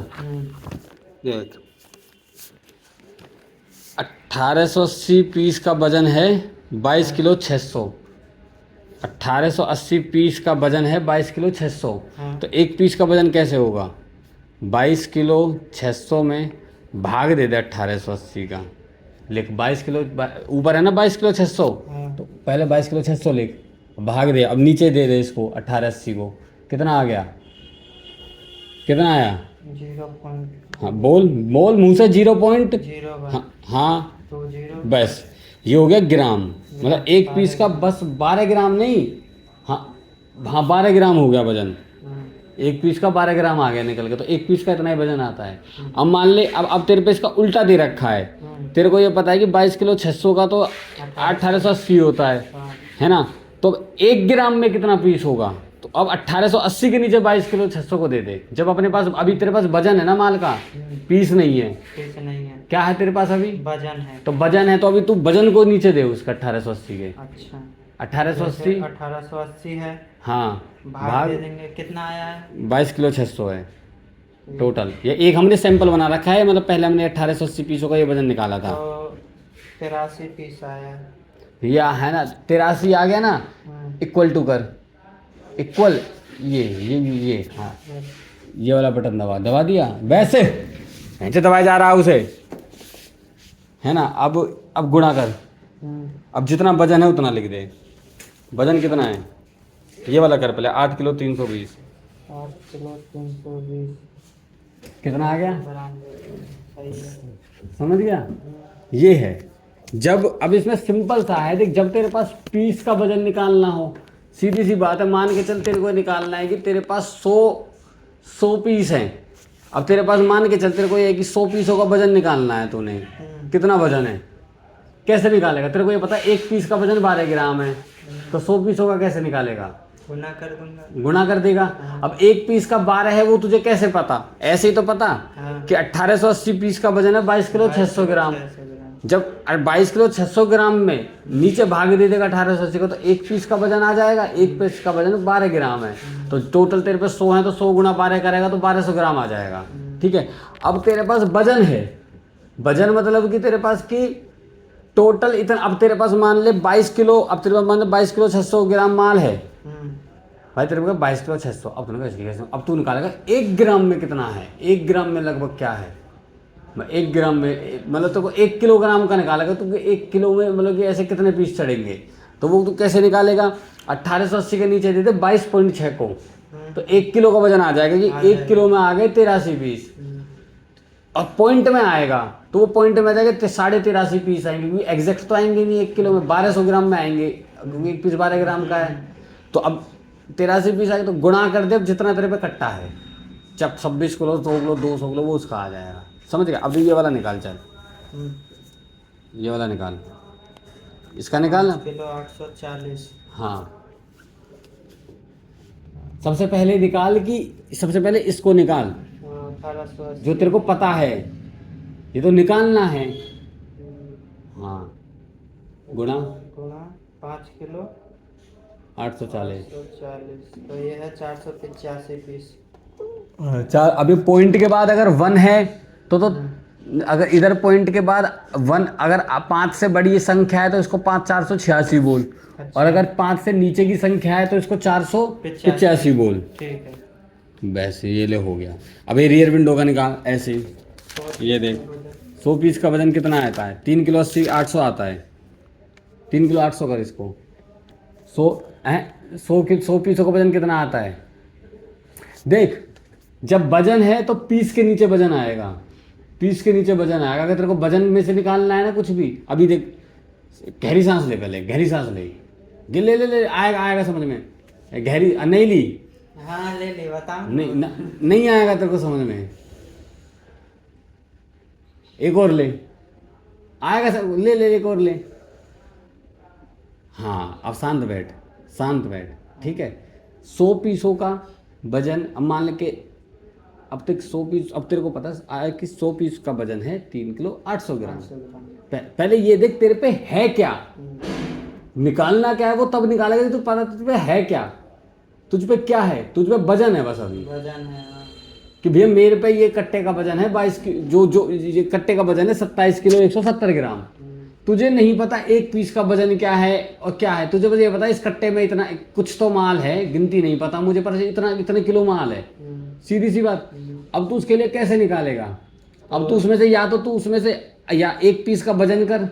देख 1880 पीस का वजन है 22 किलो 600। 1880 पीस का वजन है 22 किलो 600। हाँ। तो एक पीस का वजन कैसे होगा? 22 किलो 600 में भाग दे दे 1880 का, लिख 22 किलो ऊपर है ना 22 किलो 600, हाँ। तो पहले 22 किलो 600 लिख, भाग दे, अब नीचे दे दे इसको 1880 को, कितना आ गया? कितना आया? 0.0 हाँ बोल बोल मुंह से 0.0। हाँ हाँ 20 बस ये हो गया ग्राम, मतलब एक पीस का बस 12 ग्राम नहीं, हाँ हाँ 12 ग्राम हो गया वजन, एक पीस का 12 ग्राम आ गया निकल के, तो एक पीस का इतना ही वजन आता है। अब मान ले अब तेरे पे इसका उल्टा दे रखा है, तेरे को ये पता है कि 22 किलो 600 का तो 1880 होता है ना, तो 1 ग्राम में कितना पीस होगा? तो अब 1880 के नीचे 22 किलो 600 को दे दे, जब अपने पास अभी तेरे पास वजन है ना माल का, पीस नहीं है। पीस नहीं है, क्या है तेरे पास अभी? वजन है। तो वजन है, तो अभी तू वजन को नीचे दे उसका 1880 के। अच्छा 1880 1880 है, हाँ भाग दे देंगे, कितना आया है? 22 किलो 600 है टोटल। ये एक हमने सैंपल बना रखा है, मतलब पहले हमने 1880 पीसों का ये वजन निकाला था। तो 83 पीस आया है। या है ना 83 आ गया ना, इक्वल टू कर, इक्वल ये हाँ ये वाला बटन दबा दिया, वैसे ऐसे दबाया जा रहा है उसे, है ना। अब गुणा कर, अब जितना वजन है उतना लिख दे। वजन कितना है ये वाला कर पहले, 8 किलो 320। 8 किलो 320 कितना आ गया? सही है। समझ गया? ये है जब, अब इसमें सिंपल सा है देख, जब तेरे पास पीस का वजन निकालना हो, सीधी सी बात है, मान के चल तेरे को निकालना है कि तेरे पास 100 पीस हैं। अब तेरे पास मान के चल तेरे को ये है कि 100 पीसों का वजन निकालना है, तूने कितना वजन है कैसे निकालेगा? तेरे को ये पता है एक पीस का वजन 12 ग्राम है, तो 100 पीसों का कैसे निकालेगा? गुना कर दूंगा। गुणा कर देगा। अब एक पीस का 12 है वो तुझे कैसे पता? ऐसे ही तो पता कि 1880 पीस का वजन है 22 किलो 600 ग्राम। जब 22 किलो 600 ग्राम में नीचे भाग दे देगा 1880 को, तो एक पीस का वजन आ जाएगा, एक पीस का वजन 12 ग्राम है, तो टोटल तेरे पे 100 है, तो 100 गुणा 12 करेगा तो 1200 ग्राम आ जाएगा। ठीक है, अब तेरे पास वजन है, वजन मतलब कि तेरे पास की टोटल इतना, अब तेरे पास मान ले 22 किलो, अब तेरे पास मान ले 22 किलो 600 ग्राम माल है भाई, तेरे पास 22 किलो 600, अब तू निकालेगा 1 ग्राम में कितना है, 1 ग्राम में लगभग क्या है, 1 ग्राम में मतलब तो 1 किलोग्राम का निकालेगा तो 1 किलो में मतलब कि ऐसे कितने पीस चढ़ेंगे, तो वो तू कैसे निकालेगा? 1880 के नीचे दे दे 22.6 को, तो 1 किलो का वजन आ जाएगा कि 1 किलो में आ गए 83 पीस। और पॉइंट में आएगा तो वो पॉइंट में आ जाएगा 83.5 पीस आएंगे, क्योंकि एग्जैक्ट तो आएंगे नहीं 1 किलो में, 1200 ग्राम में आएंगे, क्योंकि एक पीस 12 ग्राम का है। तो अब 83 पीस आएगा तो गुणा कर दे जितना तेरे पे कट्टा है, जब 26 किलो 100 किलो 200 किलो वो उसका आ जाएगा। समझ गया? अभी ये वाला निकाल, चल ये वाला निकाल, इसका निकाल ना। किलो 840। हाँ सबसे पहले निकाल कि सबसे पहले इसको निकाल 1880 जो तेरे को पता है, ये तो निकालना है। हाँ गुणा 5 किलो 840, 840, तो ये है 485 पीस। चार। अभी पॉइंट के बाद अगर 1 है तो अगर इधर पॉइंट के बाद 1, अगर 5 से बड़ी संख्या है तो इसको 486 बोल, और अगर 5 से नीचे की संख्या है तो इसको 485 बोल। ठीक है, वैसे ये ले हो गया। अब ये रियर विंडो का निकाल ऐसे ही, ये देख 100 पीस का वजन कितना आता है? 3 किलो 80 800 आता है, 3 किलो 800 कर इसको, 100 पीसों का वजन कितना आता है? देख जब वजन है तो पीस के नीचे वजन आएगा, पीस के नीचे वजन आएगा। अगर तेरे को वजन में से निकालना है ना कुछ भी, अभी देख गहरी सांस ले, पहले गहरी सांस ले, ले ले ले आएगा समझ में, गहरी नहीं ली, हाँ ले ले बता, नहीं आएगा तेरे को समझ में, एक और ले, आएगा ले ले एक और ले। हाँ अब शांत बैठ, शांत बैठ, ठीक है। 100 पीसों का वजन अब मान ले के अब तक 100 पीस, अब तेरे को पता है कि 100 पीस का वजन है 3 किलो 800 ग्राम। पहले ये देख तेरे पे है क्या, निकालना क्या है वो तब निकालेगा जब तू पता तुझ पे है क्या, तुझ पे क्या है, तुझ पे वजन है बस अभी वजन है। हाँ। कि भैया मेरे पे ये कट्टे का वजन है 22 जो ये कट्टे का वजन है 27 किलो 170 ग्राम। तुझे नहीं पता एक पीस का वजन क्या है और क्या है, तुझे बस ये पता इस कट्टे में इतना कुछ तो माल है, गिनती नहीं पता मुझे, पर इतना इतने किलो माल है, सीधी सी बात। अब तू उसके लिए कैसे निकालेगा, अब तू उसमें से या तो तू उसमें से या एक पीस का वजन कर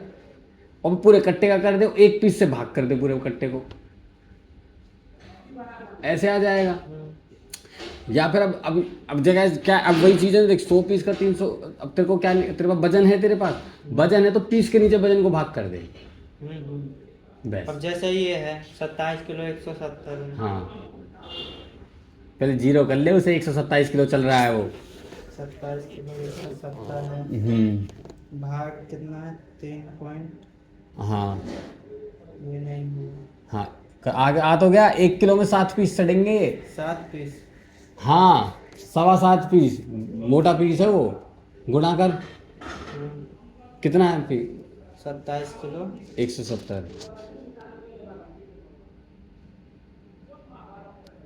और पूरे कट्टे का कर दे, एक पीस से भाग कर दे पूरे कट्टे को, ऐसे आ जाएगा। या फिर अब जगह क्या, अब वही चीज़ है देख 100 पीस का 300, अब तेरे को क्या, तेरे पास वजन है, तेरे पास वजन है तो पीस के नीचे वजन को भाग कर दे बस। अब जैसे ये है 27 किलो 170। हाँ पहले जीरो कर ले उसे, 127 किलो चल रहा है वो। 27 किलो 170 है। भाग कितना है 3 पॉइंट। हाँ ये नहीं हुआ। हाँ आगे आ तो गया, 1 किलो में 7 पीस चढ़ेंगे। 7 पीस। हाँ 7.25 पीस मोटा पीस है वो, गुणा कर कितना है पीस, 27 किलो 170।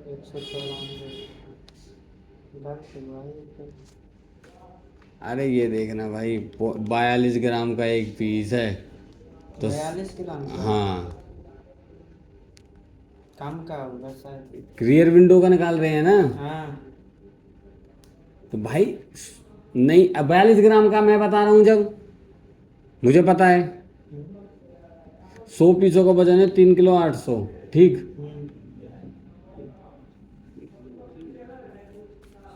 194। अरे ये देखना भाई 42 ग्राम का एक पीस है तो 42 ग्राम। हाँ कम का होगा शायद। रियर विंडो का निकाल रहे हैं ना, हाँ तो भाई नहीं 42 ग्राम का मैं बता रहा हूँ, जब मुझे पता है 100 पीसों का वजन है 3 किलो 800, ठीक।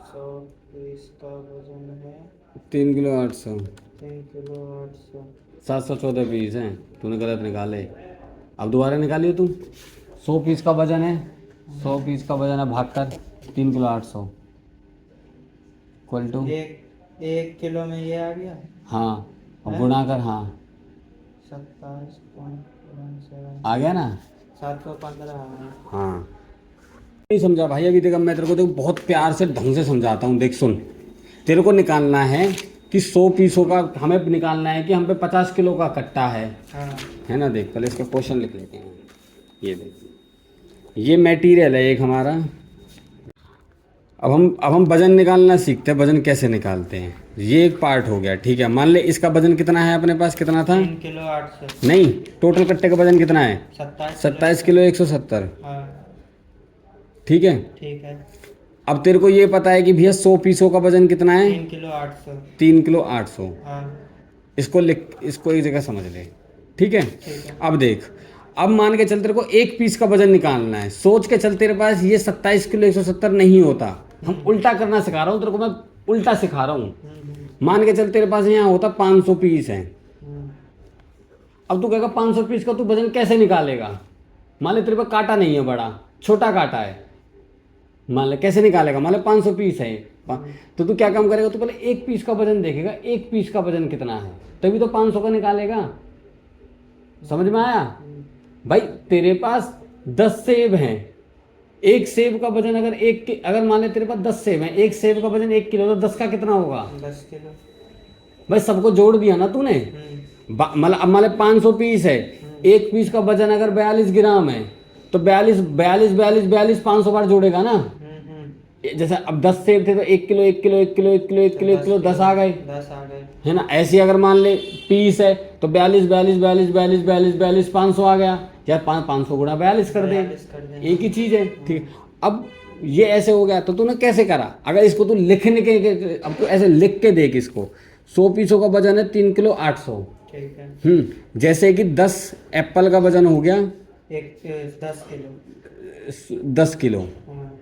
100 पीस का वजन है 3 किलो 800, 3 किलो 800। 714 पीस हैं, तूने गलत निकाले। अब दोबारा निकालिए तू, 100 पीस का वजन है, 100 पीस का वजन है भाग कर 3 किलो 800 इक्वल टू एक किलो में ये आ गया। हाँ और गुणा कर, हाँ 27.17 आ गया ना। 715। हाँ नहीं समझा भाई अभी देख, अब मैं तेरे को देखो बहुत प्यार से ढंग से समझाता हूँ, देख सुन। तेरे को निकालना है कि 100 पीसों का, हमें निकालना है कि हम पे 50 किलो का कट्टा है, हाँ है ना। देख पहले इसका क्वेश्चन लिख लेते हैं। ये देख, ये मटेरियल है एक हमारा। अब हम वजन निकालना सीखते हैं, वजन कैसे निकालते हैं। ये एक पार्ट हो गया, ठीक है। मान ले इसका वजन कितना है अपने पास, कितना था 3 किलो 800। नहीं, टोटल कट्टे का वजन कितना है 27 किलो 170, हाँ ठीक है। ठीक है। अब तेरे को ये पता है कि भैया 100 पीसों का वजन कितना है 3 किलो 800। 3 किलो 800। हाँ इसको लिख, इसको एक जगह समझ ले, ठीक है। ठीक है। अब देख, अब मान के चल तेरे को एक पीस का वजन निकालना है, सोच के चल तेरे पास ये 27 किलो 170 नहीं होता। हम उल्टा करना सिखा रहा हूँ तेरे को, मैं उल्टा सिखा रहा हूँ। मान के चल तेरे पास यहाँ होता 500 पीस है। अब तू कहेगा 500 पीस का तू वजन कैसे निकालेगा, मान ले तेरे पास कांटा नहीं है, बड़ा छोटा कांटा है, मान ले कैसे निकालेगा। मान ले 500 पीस है, तो तू क्या काम करेगा, तू पहले एक पीस का वजन देखेगा, एक पीस का वजन कितना है, तभी तो 500 का निकालेगा। समझ में आया भाई। तेरे पास 10 सेब हैं, एक सेब का वजन अगर मान ले तेरे पास 10 सेब हैं, एक सेब का वजन 1 किलो, तो 10 का कितना होगा 10 किलो। भाई सबको जोड़ दिया ना तूने। मतलब अब मान ले 500 पीस है, एक पीस का वजन अगर 42 ग्राम है तो 42 500 बार जोड़ेगा ना। जैसे अब 10 सेब थे तो 1 kilo 1 kilo 1 kilo 1 kilo 1 kilo 1 kilo 10 आ गए, 10 आ गए, है ना। ऐसे अगर मान ले पीस है तो 42 500 आ गया, या 500 गुणा 42 कर दे, 42 कर दें। एक ही चीज है, ठीक। अब ये ऐसे हो गया, तो तूने कैसे करा, अगर इसको तू लिखने के, अब तू ऐसे लिख के देख इसको। 100 पीसों का वजन है 3 किलो 800, ठीक है। जैसे कि 10 एप्पल का वजन हो गया 10 किलो। 10 किलो, हाँ।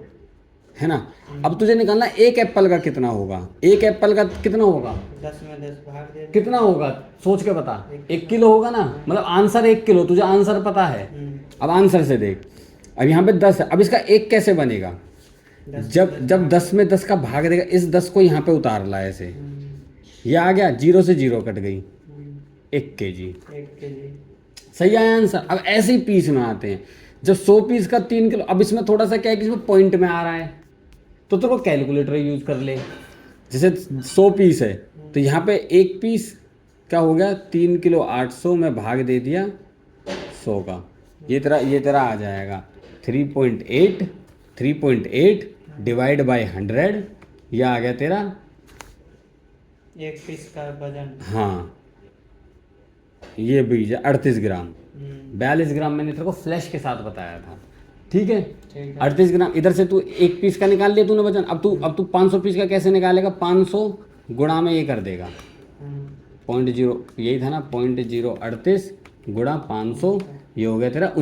है ना। अब तुझे निकालना एक एप्पल का कितना होगा, एक एप्पल का कितना होगा, 10 में 10 भाग दे। कितना होगा सोच के बता। 1 किलो होगा ना, मतलब आंसर 1 किलो, तुझे आंसर पता है। अब आंसर से देख, अब यहाँ पे 10 है, अब इसका एक कैसे बनेगा, जब 10 में 10 का भाग देगा, इस 10 को यहाँ पे उतार ला ऐसे, ये आ गया, 0 से 0 कट गई, 1 kg। 1 केजी। सही आया आंसर। अब ऐसे ही पीस में आते हैं, जब 100 पीस का 3 किलो, अब इसमें थोड़ा सा क्या है कि इसमें पॉइंट में आ रहा है, तो तेरे को कैलकुलेटर यूज कर ले। जैसे 100 पीस है तो यहाँ पे एक पीस क्या हो गया, 3 किलो 800 में भाग दे दिया 100 का, ये तेरा आ जाएगा 3.8 डिवाइड बाय 100, ये आ गया तेरा एक पीस का वजन। हाँ ये बीज है 38 ग्राम। 42 ग्राम मैंने तेरे को फ्लैश के साथ बताया था, ठीक है। 38 ग्राम इधर से तू एक पीस का निकाल लिया तूने वजन। अब तू 500 पीस का कैसे निकालेगा, 500 गुणा में ये कर देगा 0.0, यही था ना 0.038 गुणा 500, ये हो गया तेरा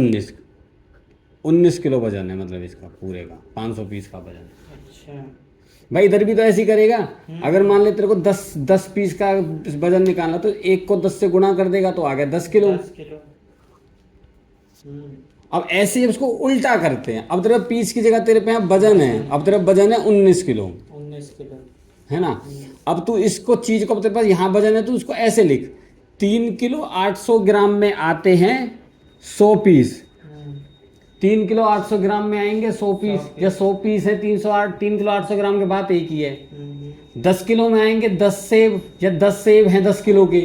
19 किलो वजन है, मतलब इसका पूरे का 500 पीस का वजन। अच्छा भाई इधर भी तो ऐसे ही करेगा। अगर मान ले तेरे को 10 पीस का वजन निकालना तो एक को 10 से गुणा कर देगा तो आ गया 10 किलो। 10 किलो। अब ऐसे ही उसको उल्टा करते हैं। अब तेरा पीस की जगह तेरे पे यहाँ वजन है, अब तेरा वजन है 19 किलो, 19 किलो है ना। अब तू इसको चीज को, तेरे पास यहाँ वजन है तो उसको ऐसे लिख, 3 किलो 800 ग्राम में आते हैं 100 पीस। 3 किलो 800 ग्राम में आएंगे 100 पीस, या 100 पीस है 3 किलो 800 ग्राम के बात एक ही है। 10 किलो में आएंगे 10 सेब, या 10 सेब हैं 10 किलो के,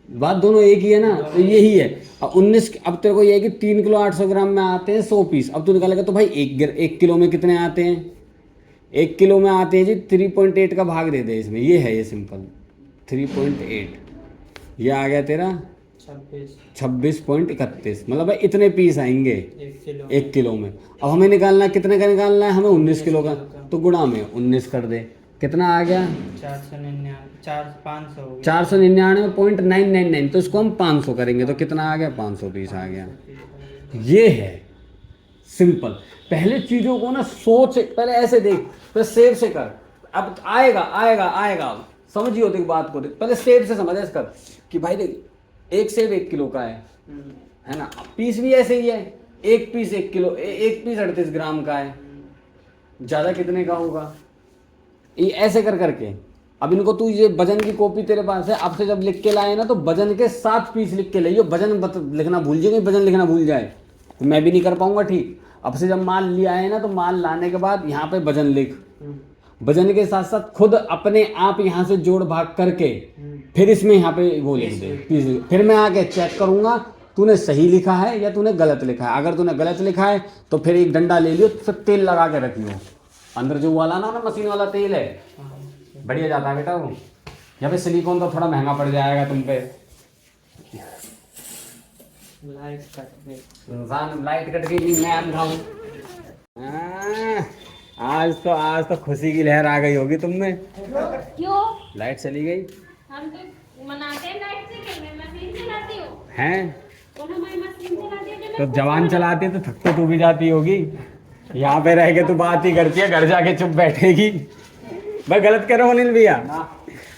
बात दोनों एक ही है ना। तो यही है। अब 19, अब तेरे को ये है कि 3 किलो 800 ग्राम में आते हैं 100 पीस। अब तू निकालेगा तो भाई 1 किलो में कितने आते हैं, 1 किलो में आते हैं जी 3.8 का भाग दे दे इसमें, ये है ये सिंपल 3.8, ये आ गया तेरा 26.31, मतलब भाई इतने पीस आएंगे 1 किलो में। अब हमें निकालना है कितने का निकालना है, हमें 19 किलो का, तो गुणा में 19 कर दे, कितना आ गया 499.999, तो इसको हम 500 करेंगे तो कितना आ गया 500 पीस आ गया। ये है सिंपल। पहले चीज़ों को ना सोच, पहले ऐसे देख, फिर सेव से कर। अब आएगा समझियो, देख बात को देख, पहले सेव से समझ कर कि भाई देख एक सेब 1 किलो का है ना। पीस भी ऐसे ही है, एक पीस 1 किलो, एक पीस 38 ग्राम का है, ज़्यादा कितने का होगा, ये ऐसे कर करके। अब इनको तू ये वजन की कॉपी तेरे पास है, अब से जब लिख के लाए ना तो वजन के 7 पीस लिख के लाइयो। वजन लिखना भूल जाएंगे, वजन लिखना भूल जाए तो मैं भी नहीं कर पाऊंगा, ठीक। अब से जब माल लिया है ना तो माल लाने के बाद यहाँ पे वजन लिख, वजन के साथ साथ खुद अपने आप यहाँ से जोड़ भाग करके फिर इसमें यहाँ पे वो लिख दे पीस। फिर मैं आके चेक करूंगा तूने सही लिखा है या तूने गलत लिखा है। अगर तूने गलत लिखा है तो फिर एक डंडा ले लियो, फिर तेल लगा के रखियो, अंदर जो वाला ना मशीन वाला तेल है, बढ़िया जाता है बेटा वो। यहाँ पे सिलिकॉन तो थोड़ा महंगा पड़ जाएगा तुम पे। लाइट कट गई, मैं दिखाऊं। आज तो खुशी की लहर आ गई होगी तुम में। क्यों लाइट चली गई? हम तो मनाते हैं लाइट से, कि मैं मशीन चलाती हूँ। हैं कौन हमारी मशीन चलाती है? तो जवान चलाती है तो थक तो तू भी जाती होगी। यहाँ पे रह के तू बात ही करती है, घर जाके चुप बैठेगी। मैं गलत कह रहा हूँ अनिल भैया?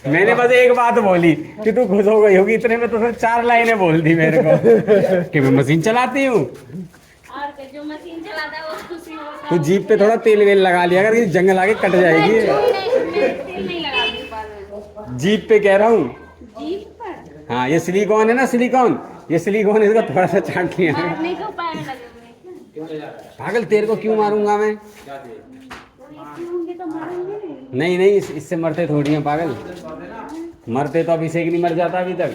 मैंने बस एक बात बोली कि तू खुश हो गई होगी, इतने में तो 4 लाइनें बोल दी मेरे को कि मैं मशीन चलाती हूँ। और जो मशीन चलाता है वो खुशी होता है। तू जीप पे थोड़ा तेल वेल लगा लिया अगर जंग लाके कट जाएगी। मैं तेल नहीं लगाती पर जीप पे कह रहा हूँ। जीप पर हाँ ये सिलिकॉन है ना, सिलिकॉन, ये सिलिकॉन, इसका थोड़ा सा चाट लिया। मारने को पैर लगे पागल तेरे को क्यों मारूंगा मैं? होंगे तो मारेंगे नहीं इससे मरते थोड़ी हैं पागल, मरते तो अभिषेक नहीं मर जाता अभी तक।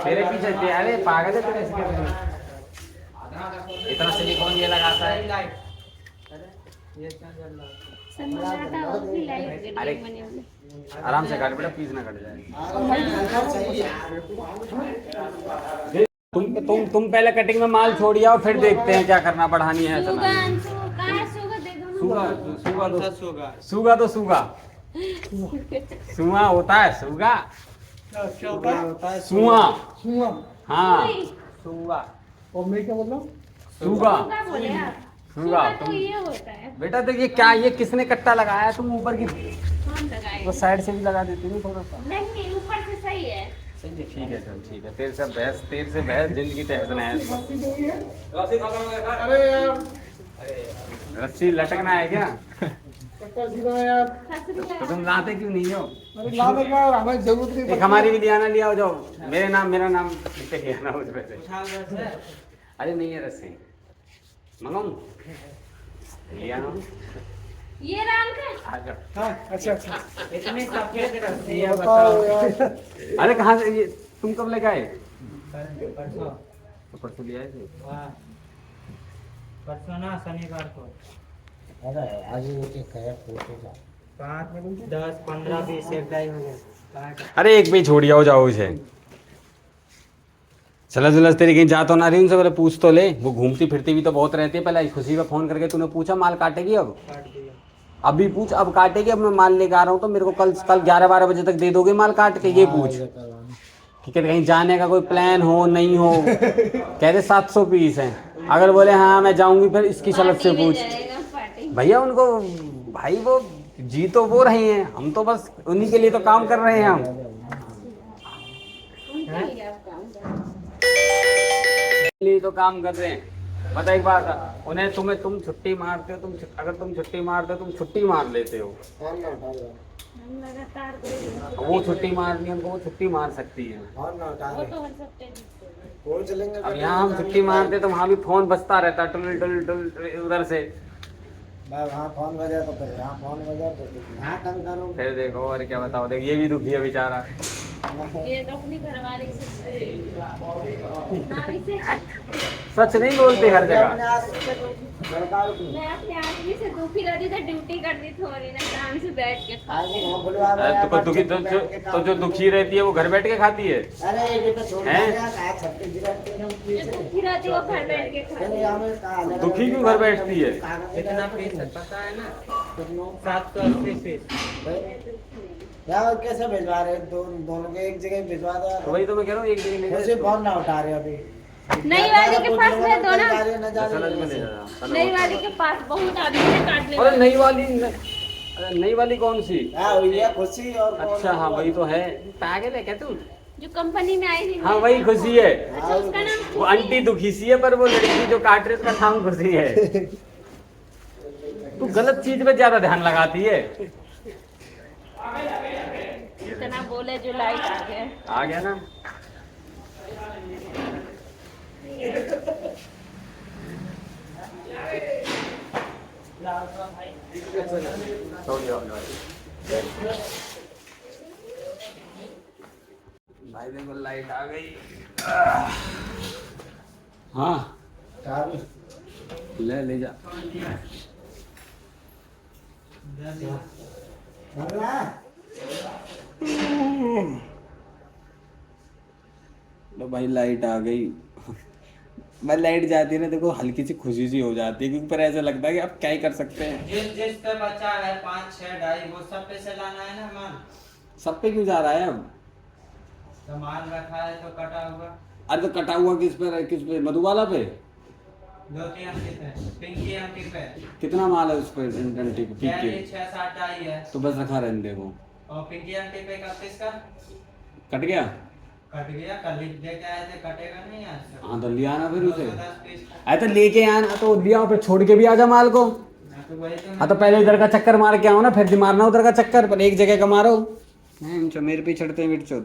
तेरे पीछे अरे पागल है तेरे, इसके इतना सिलिकॉन ये लगाता है। सन्नाटा और भी लाइट अरे बने वाले। आराम से काट बेटा, पीस ना कट जाए। तुम पहले कटिंग में माल छोड़ आओ, फिर देखते हैं क्या करना, बढ़ानी है सूगा तो सूगा सुआ होता है, सूगा सुआ, हाँ सूगा, और मैं क्या बोल रहा हूँ? सूगा सूगा। तो ये होता है बेटा तो ये क्या, ये किसने कट्टा लगाया? तुम ऊपर की हम लगाए वो साइड से भी लगा देती हूँ थोड़ा सा। नहीं, ऊपर से सही है। ठीक है चल, ठीक है। तेरे से बहस जिंदगी टेंशन है। अरे यार रस्सी लटकना है क्या? यार तो तुम लाते क्यों नहीं हो? अरे ला दो यार, हमें जरूरत नहीं। एक हमारी भी लियाना लिया जाओ, मेरा नाम लिख के लियाना उस पे से। अरे नहीं है रस्सी, मंगाऊं लिया ना ये राम का इतनी सफेद रस्सी है अरे कहाँ से ये तुम कब लेके आए परसों तो परसों ले आए थे परसों ना शनिवार को अरे आज एक है फोटो का 10-15-20 एक ढाई हो गया। अरे एक भी छोड़ जाओ इसे चला जुलस तेरी कहीं जा तो ना रही उनसे पहले पूछ तो ले वो घूमती फिरती भी तो बहुत रहती है पहले खुशी पे फोन करके तूने पूछा माल काटेगी अब काट दिया अभी पूछ अब काटेगी अब मैं माल लेके आ रहा हूँ तो मेरे को कल कल 11-12 बजे तक दे दोगे माल काट के ये पूछ ठीक है कहीं जाने का कोई प्लान हो नहीं हो कह रहे 700 पीस हैं अगर बोले हाँ मैं जाऊंगी फिर इसकी सलत से पार्टी में पूछ जाएगा, पार्टी। भैया उनको भाई वो जी तो वो रहे हैं हम तो बस उन्हीं के लिए तो काम कर रहे हैं हम उनके लिए आप काम करो। लिए तो काम कर रहे हैं बता एक बात उन्हें तुम छुट्टी मारते हो अगर तुम छुट्टी मारते हो तुम छुट्टी मार लेते हो हम लगातार करेंगे। वो छुट्टी मारनी है उनको वो छुट्टी मार सकती है वो तो हर सकते हैं। अब यहाँ हम छुट्टी मारते तो वहाँ भी फोन बजता रहता टुल टुल टुल उधर से वहाँ फोन बजा तो फिर यहाँ फोन बजा तो यहाँ कम करो फिर देखो और क्या बताओ देखो ये भी दुखी है बेचारा ये तो अपनी घरवाली से नानी से सच नहीं बोलते हर जगह मैं अपने आदमी से दुखी रहती तो ड्यूटी करती थोड़ी ना शाम से बैठ के तो कोई दुखी तो जो दुखी रहती है वो घर बैठ के खाती है अरे ये तो छोड़ हैं? दिया कहा छत्तीस जो दुखी रहती वो घर बैठ के खाती है। दुखी क्यों घर बैठती है कितना फीस है पता है ना 780 फीस यार कैसे भिजवा रहे दोनों के एक जगह भिजवा दो तो वही तो मैं कह रहा हूँ एक जगह ले मुझे फोन ना उठा रहे अभी नई वाली के पास में दो ना सनद में ले जा नई वाली के पास बहुत आदमी से काट ले अरे नई वाली कौन सी ये खुशी और अच्छा हाँ वही तो है पागल है क्या तू जो कंपनी में आई थी हाँ वही खुशी है अच्छा उसका नाम वो आंटी दुखी सी है पर वो लड़की जो काट रही है उसका नाम खुशी है तू गलत चीज पे ज्यादा ध्यान लगाती है इतना बोले जो लाइट आ गया आ गया ना भाई देखो लाइट आ गई हाँ ले जा तो भाई लाइट आ गई भाई लाइट जाती है ना देखो हल्की सी खुशी सी हो जाती है क्योंकि पर ऐसा लगता है कि अब क्या ही कर सकते हैं जिस पे बचा है 5-6 ढाई वो सब पे से लाना है ना माल सब पे क्यों जा रहा है अब तो माल रखा है तो कटा हुआ अरे तो कटा हुआ किस पे मधुबाला पे 2-3 आंटी पे पिंकी आंटी पे कितना माल है उस पे डंटी पे क्या के ये 6-7 ढाई है तो बस रखा रहने दे वो और पिंकी आंटी पे 31 का कट गया कट गया कल लिख दे के आए थे कटेगा नहीं आज से हाँ तो ले आना फिर उसे 210 पीस का अरे तो लेके आना तो लिया फिर छोड़ के भी आजा माल को हाँ, तो वही तो हाँ तो पहले इधर का चक्कर मार के आओ ना फिर मारना उधर का चक्कर पर एक जगह का मारो मेरे पे चढ़ते हैं मिर्चो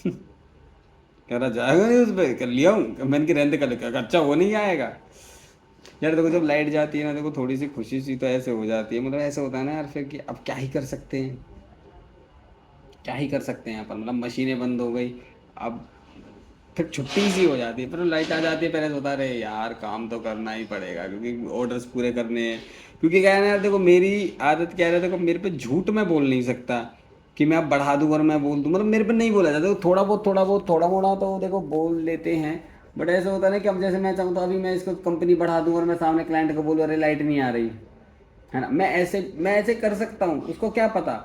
कह रहा जाएगा नहीं उस पर कर लिया हूँ मैंने की रहते कर अच्छा वो नहीं आएगा यार देखो जब लाइट जाती है ना देखो थोड़ी सी खुशी सी तो ऐसे हो जाती है मतलब ऐसे होता है ना यार फिर कि अब क्या ही कर सकते हैं क्या ही कर सकते हैं अपन मतलब मशीनें बंद हो गई अब फिर छुट्टी सी हो जाती है पर लाइट आ जाती है पहले होता रहे यार काम तो करना ही पड़ेगा क्योंकि ऑर्डर्स पूरे करने हैं क्योंकि क्या है ना यार देखो मेरी आदत क्या है देखो मेरे पे झूठ मैं बोल नहीं सकता कि मैं अब बढ़ा दूँ और मैं बोल दूँ मतलब मेरे पे नहीं बोला जाता थोड़ा मोड़ा तो देखो बोल लेते हैं बट ऐसा होता है ना कि अब जैसे मैं चाहूँ तो अभी मैं इसको कंपनी बढ़ा दूँ और मैं सामने क्लाइंट को बोलूँ अरे लाइट नहीं आ रही है ना मैं ऐसे कर सकता हूँ उसको क्या पता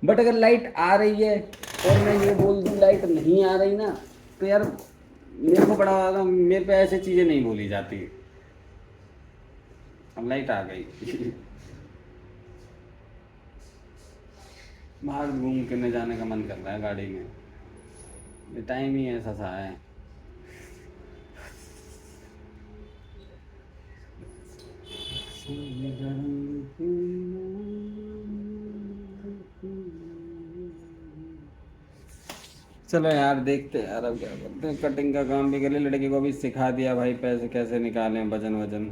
बट अगर लाइट आ रही है और मैं ये बोल दूँ लाइट नहीं आ रही ना तो यार मेरे को बड़ा मेरे पे ऐसे चीज़ें नहीं बोली जाती अब लाइट आ गई बाहर घूम के न जाने का मन कर रहा है गाड़ी में ये टाइम ही ऐसा सा है चलो यार देखते हैं यार अब क्या करते हैं। कटिंग का काम भी कर ले, लड़के को भी सिखा दिया भाई पैसे कैसे निकालें, वजन वजन।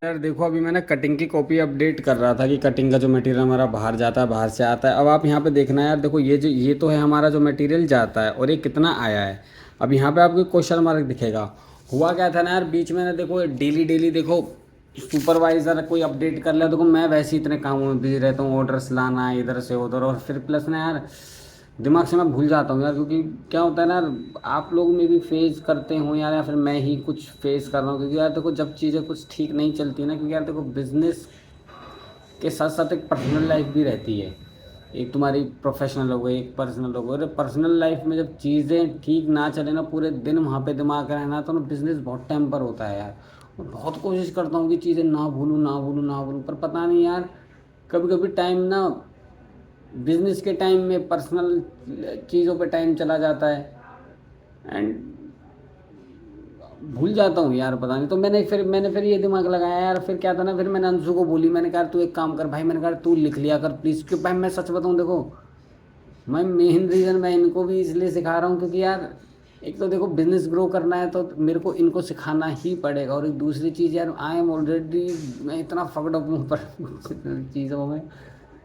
यार देखो अभी मैं ना कटिंग की कॉपी अपडेट कर रहा था कि कटिंग का जो मटेरियल हमारा बाहर जाता है बाहर से आता है। अब आप यहाँ पे देखना यार, देखो ये तो है हमारा जो मटेरियल जाता है और ये कितना आया है। अब यहाँ पे आपको क्वेश्चन मार्क दिखेगा। हुआ क्या था ना यार, बीच में ना देखो डेली डेली देखो सुपरवाइज़र कोई अपडेट कर ले, देखो मैं वैसे ही इतने कामों में बिजी रहता हूँ, ऑर्डर्स लाना इधर से उधर, और फिर प्लस ना यार दिमाग से मैं भूल जाता हूँ यार। क्योंकि क्या होता है ना, आप लोग में भी फेस करते हो यार, या फिर मैं ही कुछ फेस कर रहा हूँ। क्योंकि यार देखो जब चीज़ें कुछ ठीक नहीं चलती ना, क्योंकि यार देखो बिजनेस के साथ साथ एक पर्सनल लाइफ भी रहती है। एक तुम्हारी प्रोफेशनल हो गई, एक पर्सनल हो गई। और पर्सनल लाइफ में जब चीज़ें ठीक ना चले ना, पूरे दिन वहाँ पे दिमाग रहना, तो ना बिज़नेस बहुत टेम्पर होता है यार। मैं बहुत कोशिश करता हूँ कि चीज़ें ना भूलूँ ना भूलूँ ना भूलूँ, पर पता नहीं यार कभी कभी टाइम ना बिजनेस के टाइम में पर्सनल चीज़ों पे टाइम चला जाता है एंड भूल जाता हूँ यार, पता नहीं। तो मैंने फिर ये दिमाग लगाया यार। फिर क्या था ना, फिर मैंने अंशु को बोली, मैंने कहा तू एक काम कर भाई, मैंने कहा तू लिख लिया कर प्लीज़। क्योंकि भाई मैं सच बताऊँ देखो, मैं मेन रीज़न मैं इनको भी इसलिए सिखा रहा हूँ क्योंकि यार एक तो देखो बिजनेस ग्रो करना है तो मेरे को इनको सिखाना ही पड़ेगा। और एक दूसरी चीज़ यार, आई एम ऑलरेडी, मैं इतना फकड अप हूँ पर चीज़ों में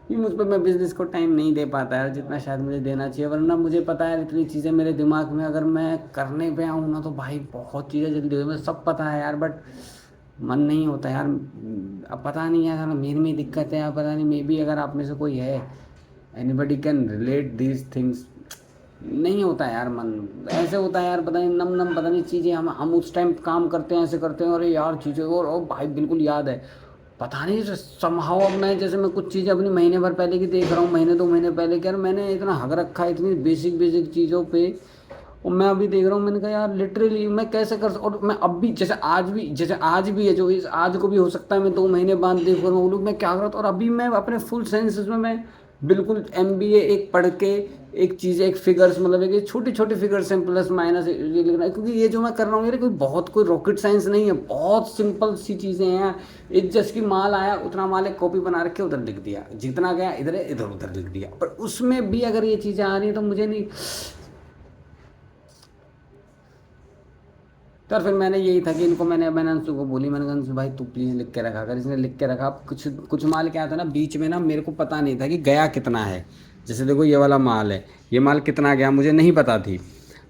कि मुझ पर मैं बिज़नेस को टाइम नहीं दे पाता यार जितना शायद मुझे देना चाहिए। वरना मुझे पता है इतनी चीज़ें मेरे दिमाग में अगर मैं करने पे आऊँ ना तो भाई बहुत चीज़ें जल्दी हो, मुझे सब पता है यार, बट मन नहीं होता यार। अब पता नहीं यार मेरे में दिक्कत है यार, पता नहीं मे बी अगर आप में से कोई है, anybody can relate these things. नहीं होता यार मन, ऐसे होता है यार, पता नहीं नम नम, पता नहीं चीज़ें हम उस टाइम काम करते हैं ऐसे करते हैं, और यार चीज़ें और भाई बिल्कुल याद है। पता नहीं समहाउ अब मैं जैसे मैं कुछ चीज़ें अपनी महीने भर पहले की देख रहा हूँ, महीने 2 महीने पहले के, यार मैंने इतना हक रखा है इतनी बेसिक बेसिक चीज़ों पे, और मैं अभी देख रहा हूँ। मैंने कहा यार लिटरली मैं कैसे कर, और मैं अब भी जैसे आज भी है, जो इस आज को भी हो सकता है मैं 2 महीने बाद देख रहा हूँ मैं क्या कर रहा था। और अभी मैं अपने फुल सेंसेस में मैं बिल्कुल MBA एक पढ़ के एक चीज़, एक फिगर्स, मतलब एक छोटी छोटी फिगर्स हैं प्लस माइनस ये लिखना है। क्योंकि ये जो मैं कर रहा हूँ यार कोई रॉकेट साइंस नहीं है, बहुत सिंपल सी चीज़ें हैं। एक जस्ट की माल आया, उतना माल एक कॉपी बना रखे उधर लिख दिया, जितना गया इधर है इधर उधर लिख दिया। पर उसमें भी अगर ये चीज़ें आ रही हैं तो मुझे नहीं। तो फिर मैंने यही था कि इनको मैंने अंशु को बोली, मैंने कहा अंशु भाई तू प्लीज़ लिख के रखा कर। इसने लिख के रखा। अब कुछ माल क्या था ना, बीच में ना मेरे को पता नहीं था कि गया कितना है। जैसे देखो ये वाला माल है, ये माल कितना गया मुझे नहीं पता थी।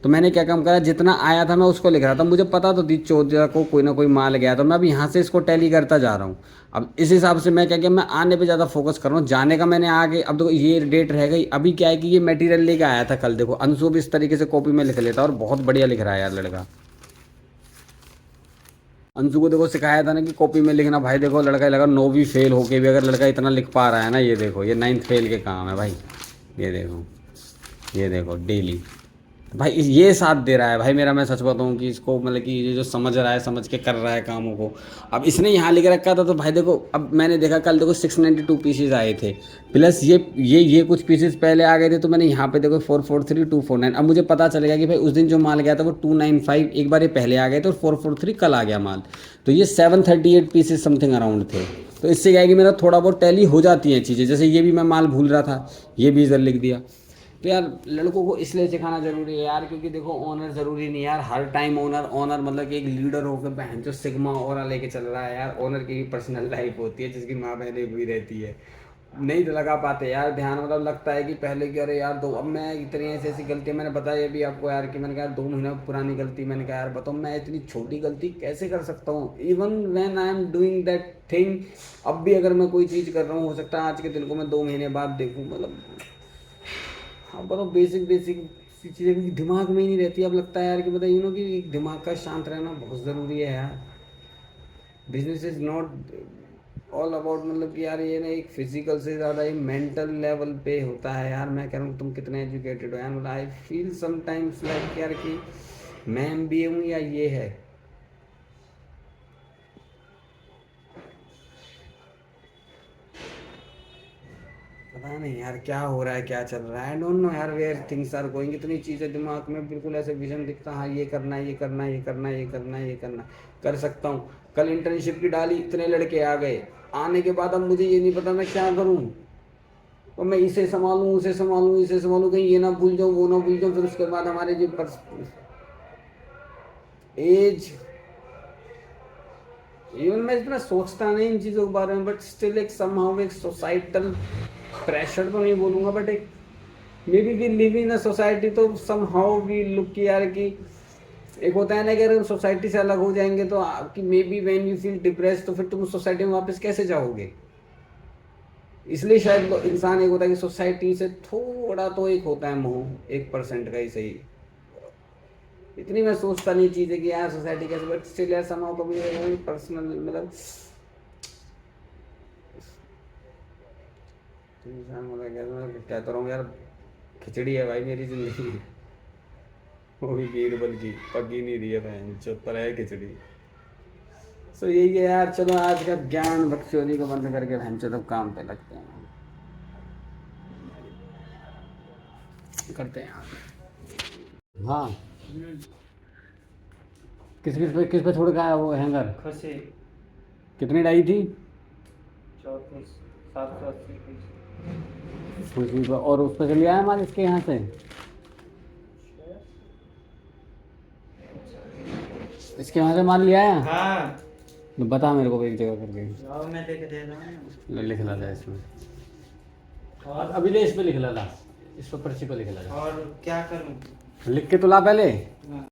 तो मैंने क्या काम करा, जितना आया था मैं उसको लिख रहा था। मुझे पता तो थी 14 को कोई ना कोई माल गया, तो मैं अब यहाँ से इसको टैली करता जा रहा हूँ। अब इस हिसाब से मैं क्या किया, मैं आने पे ज़्यादा फोकस कर रहा हूँ, जाने का मैंने आगे। अब देखो ये डेट रह गई। अभी क्या है कि ये मटेरियल लेके आया था कल, देखो अंशु भी इस तरीके से कॉपी में लिख लेता और बहुत बढ़िया लिख रहा है यार लड़का। अंशु को देखो सिखाया था ना कि कॉपी में लिखना। भाई देखो लड़का लगा 9वीं फेल होके भी अगर लड़का इतना लिख पा रहा है ना, ये देखो ये 9th फेल के काम है भाई। ये देखो डेली भाई ये साथ दे रहा है भाई मेरा। मैं सच बताऊँ कि इसको मतलब कि ये जो समझ रहा है, समझ के कर रहा है कामों को। अब इसने यहाँ लिख रखा था तो भाई देखो, अब मैंने देखा कल देखो 692 पीसेज आए थे, प्लस ये कुछ पीसेज पहले आ गए थे। तो मैंने यहाँ पे देखो 443 249। अब मुझे पता चलेगा कि भाई उस दिन जो माल गया था वो 295 एक बार ये पहले आ गए थे और 443 कल आ गया माल। तो ये 738 पीसेज समथिंग अराउंड थे। तो इससे क्या है कि मेरा थोड़ा बहुत टैली हो जाती हैं चीज़ें। जैसे ये भी मैं माल भूल रहा था, ये भी इधर लिख दिया। तो यार लड़कों को इसलिए सिखाना ज़रूरी है यार, क्योंकि देखो ऑनर ज़रूरी नहीं यार हर टाइम। ऑनर मतलब कि एक लीडर होकर बहन जो सिग्मा ऑरा लेके चल रहा है यार। ऑनर की भी पर्सनल लाइफ होती है जिसकी माँ बहनें भी रहती है। नहीं तो लगा पाते यार ध्यान, मतलब लगता है कि पहले कि अरे यार अब मैं इतनी ऐसी गलतियाँ मैंने बताई अभी आपको यार, कि मैंने कहा 2 महीना पुरानी गलती। मैंने कहा यार बताओ मैं इतनी छोटी गलती कैसे कर सकता हूँ, even when I am doing that thing. अब भी अगर मैं कोई चीज़ कर रहा हूँ, हो सकता है आज के दिन को मैं 2 महीने बाद देखूँ। मतलब हाँ बताओ बेसिक चीज़ें क्योंकि दिमाग में ही नहीं रहती। अब लगता है यार कि बताइए कि दिमाग का शांत रहना बहुत ज़रूरी है यार। Business is not all about, मतलब कि यार ये ना एक फिजिकल से ज़्यादा ही मेंटल लेवल पे होता है यार। मैं कह रहा हूँ तुम कितने एजुकेटेड हो यार, मतलब आई फील समटाइम्स लाइक यार कि मैं MBA हूँ या ये है। पता नहीं यार क्या हो रहा है, क्या चल रहा है। आई डोंट नो यार वेयर थिंग्स आर गोइंग। इतनी चीज़ें दिमाग में बिल्कुल ऐसे विजन दिखता है, हाँ ये करना है ये करना है ये करना है ये करना है ये करना कर सकता हूँ। कल इंटर्नशिप की डाली, इतने लड़के आ गए, आने के बाद अब मुझे ये नहीं पता मैं क्या करूँ। और मैं इसे संभालूं, उसे संभालूं, इसे संभालूं, कहीं ये ना भूल जाऊं, वो ना भूल जाऊं। फिर उसके बाद हमारे जो एज, इवन मैं इतना सोचता नहीं इन चीज़ों के बारे में, बट स्टिल एक समहाउ एक सोसाइटल प्रेशर तो नहीं बोलूँगा, बट एक maybe we live in a society, तो समहाउ वी लुक कि यार कि एक होता है ना कि अगर हम सोसाइटी से अलग हो जाएंगे तो आपकी may be when you feel depressed, तो फिर तुम सोसाइटी में वापस कैसे जाओगे। इसलिए शायद इंसान एक होता है कि सोसाइटी से थोड़ा तो एक होता है मोह, 1% का ही सही। इतनी मैं सोचता नहीं चीज़ है कि यार सोसाइटी कैसे, बट स्टिल यार समाओ कभी पर्सनल मतलब इंसान मतलब कहता रहूँ यार, खिचड़ी है भाई मेरी जिंदगी, वो भी बीरबल की, पक ही नहीं रही है बहन चुप पर है खिचड़ी। सो यही है यार, चलो आज का ज्ञान बकचोदी को बंद करके बहन चलो काम पे लगते हैं, करते हैं यार। हाँ किस पे छोड़ के आया वो हैंगर? खुशी कितनी डाई थी? 780 खुशी पे, और उस पर चली आया माल इसके यहाँ से, इसके यहाँ से माल लिया है? हाँ तो बता मेरे को एक जगह करके, जाओ मैं लेके दे रहा हूँ। लिख ला था इसमें, और अभी ले इस पे लिख ला था, इस पर पर्ची पे लिख ला था। और क्या करूँ? लिख के तो ला पहले। हाँ।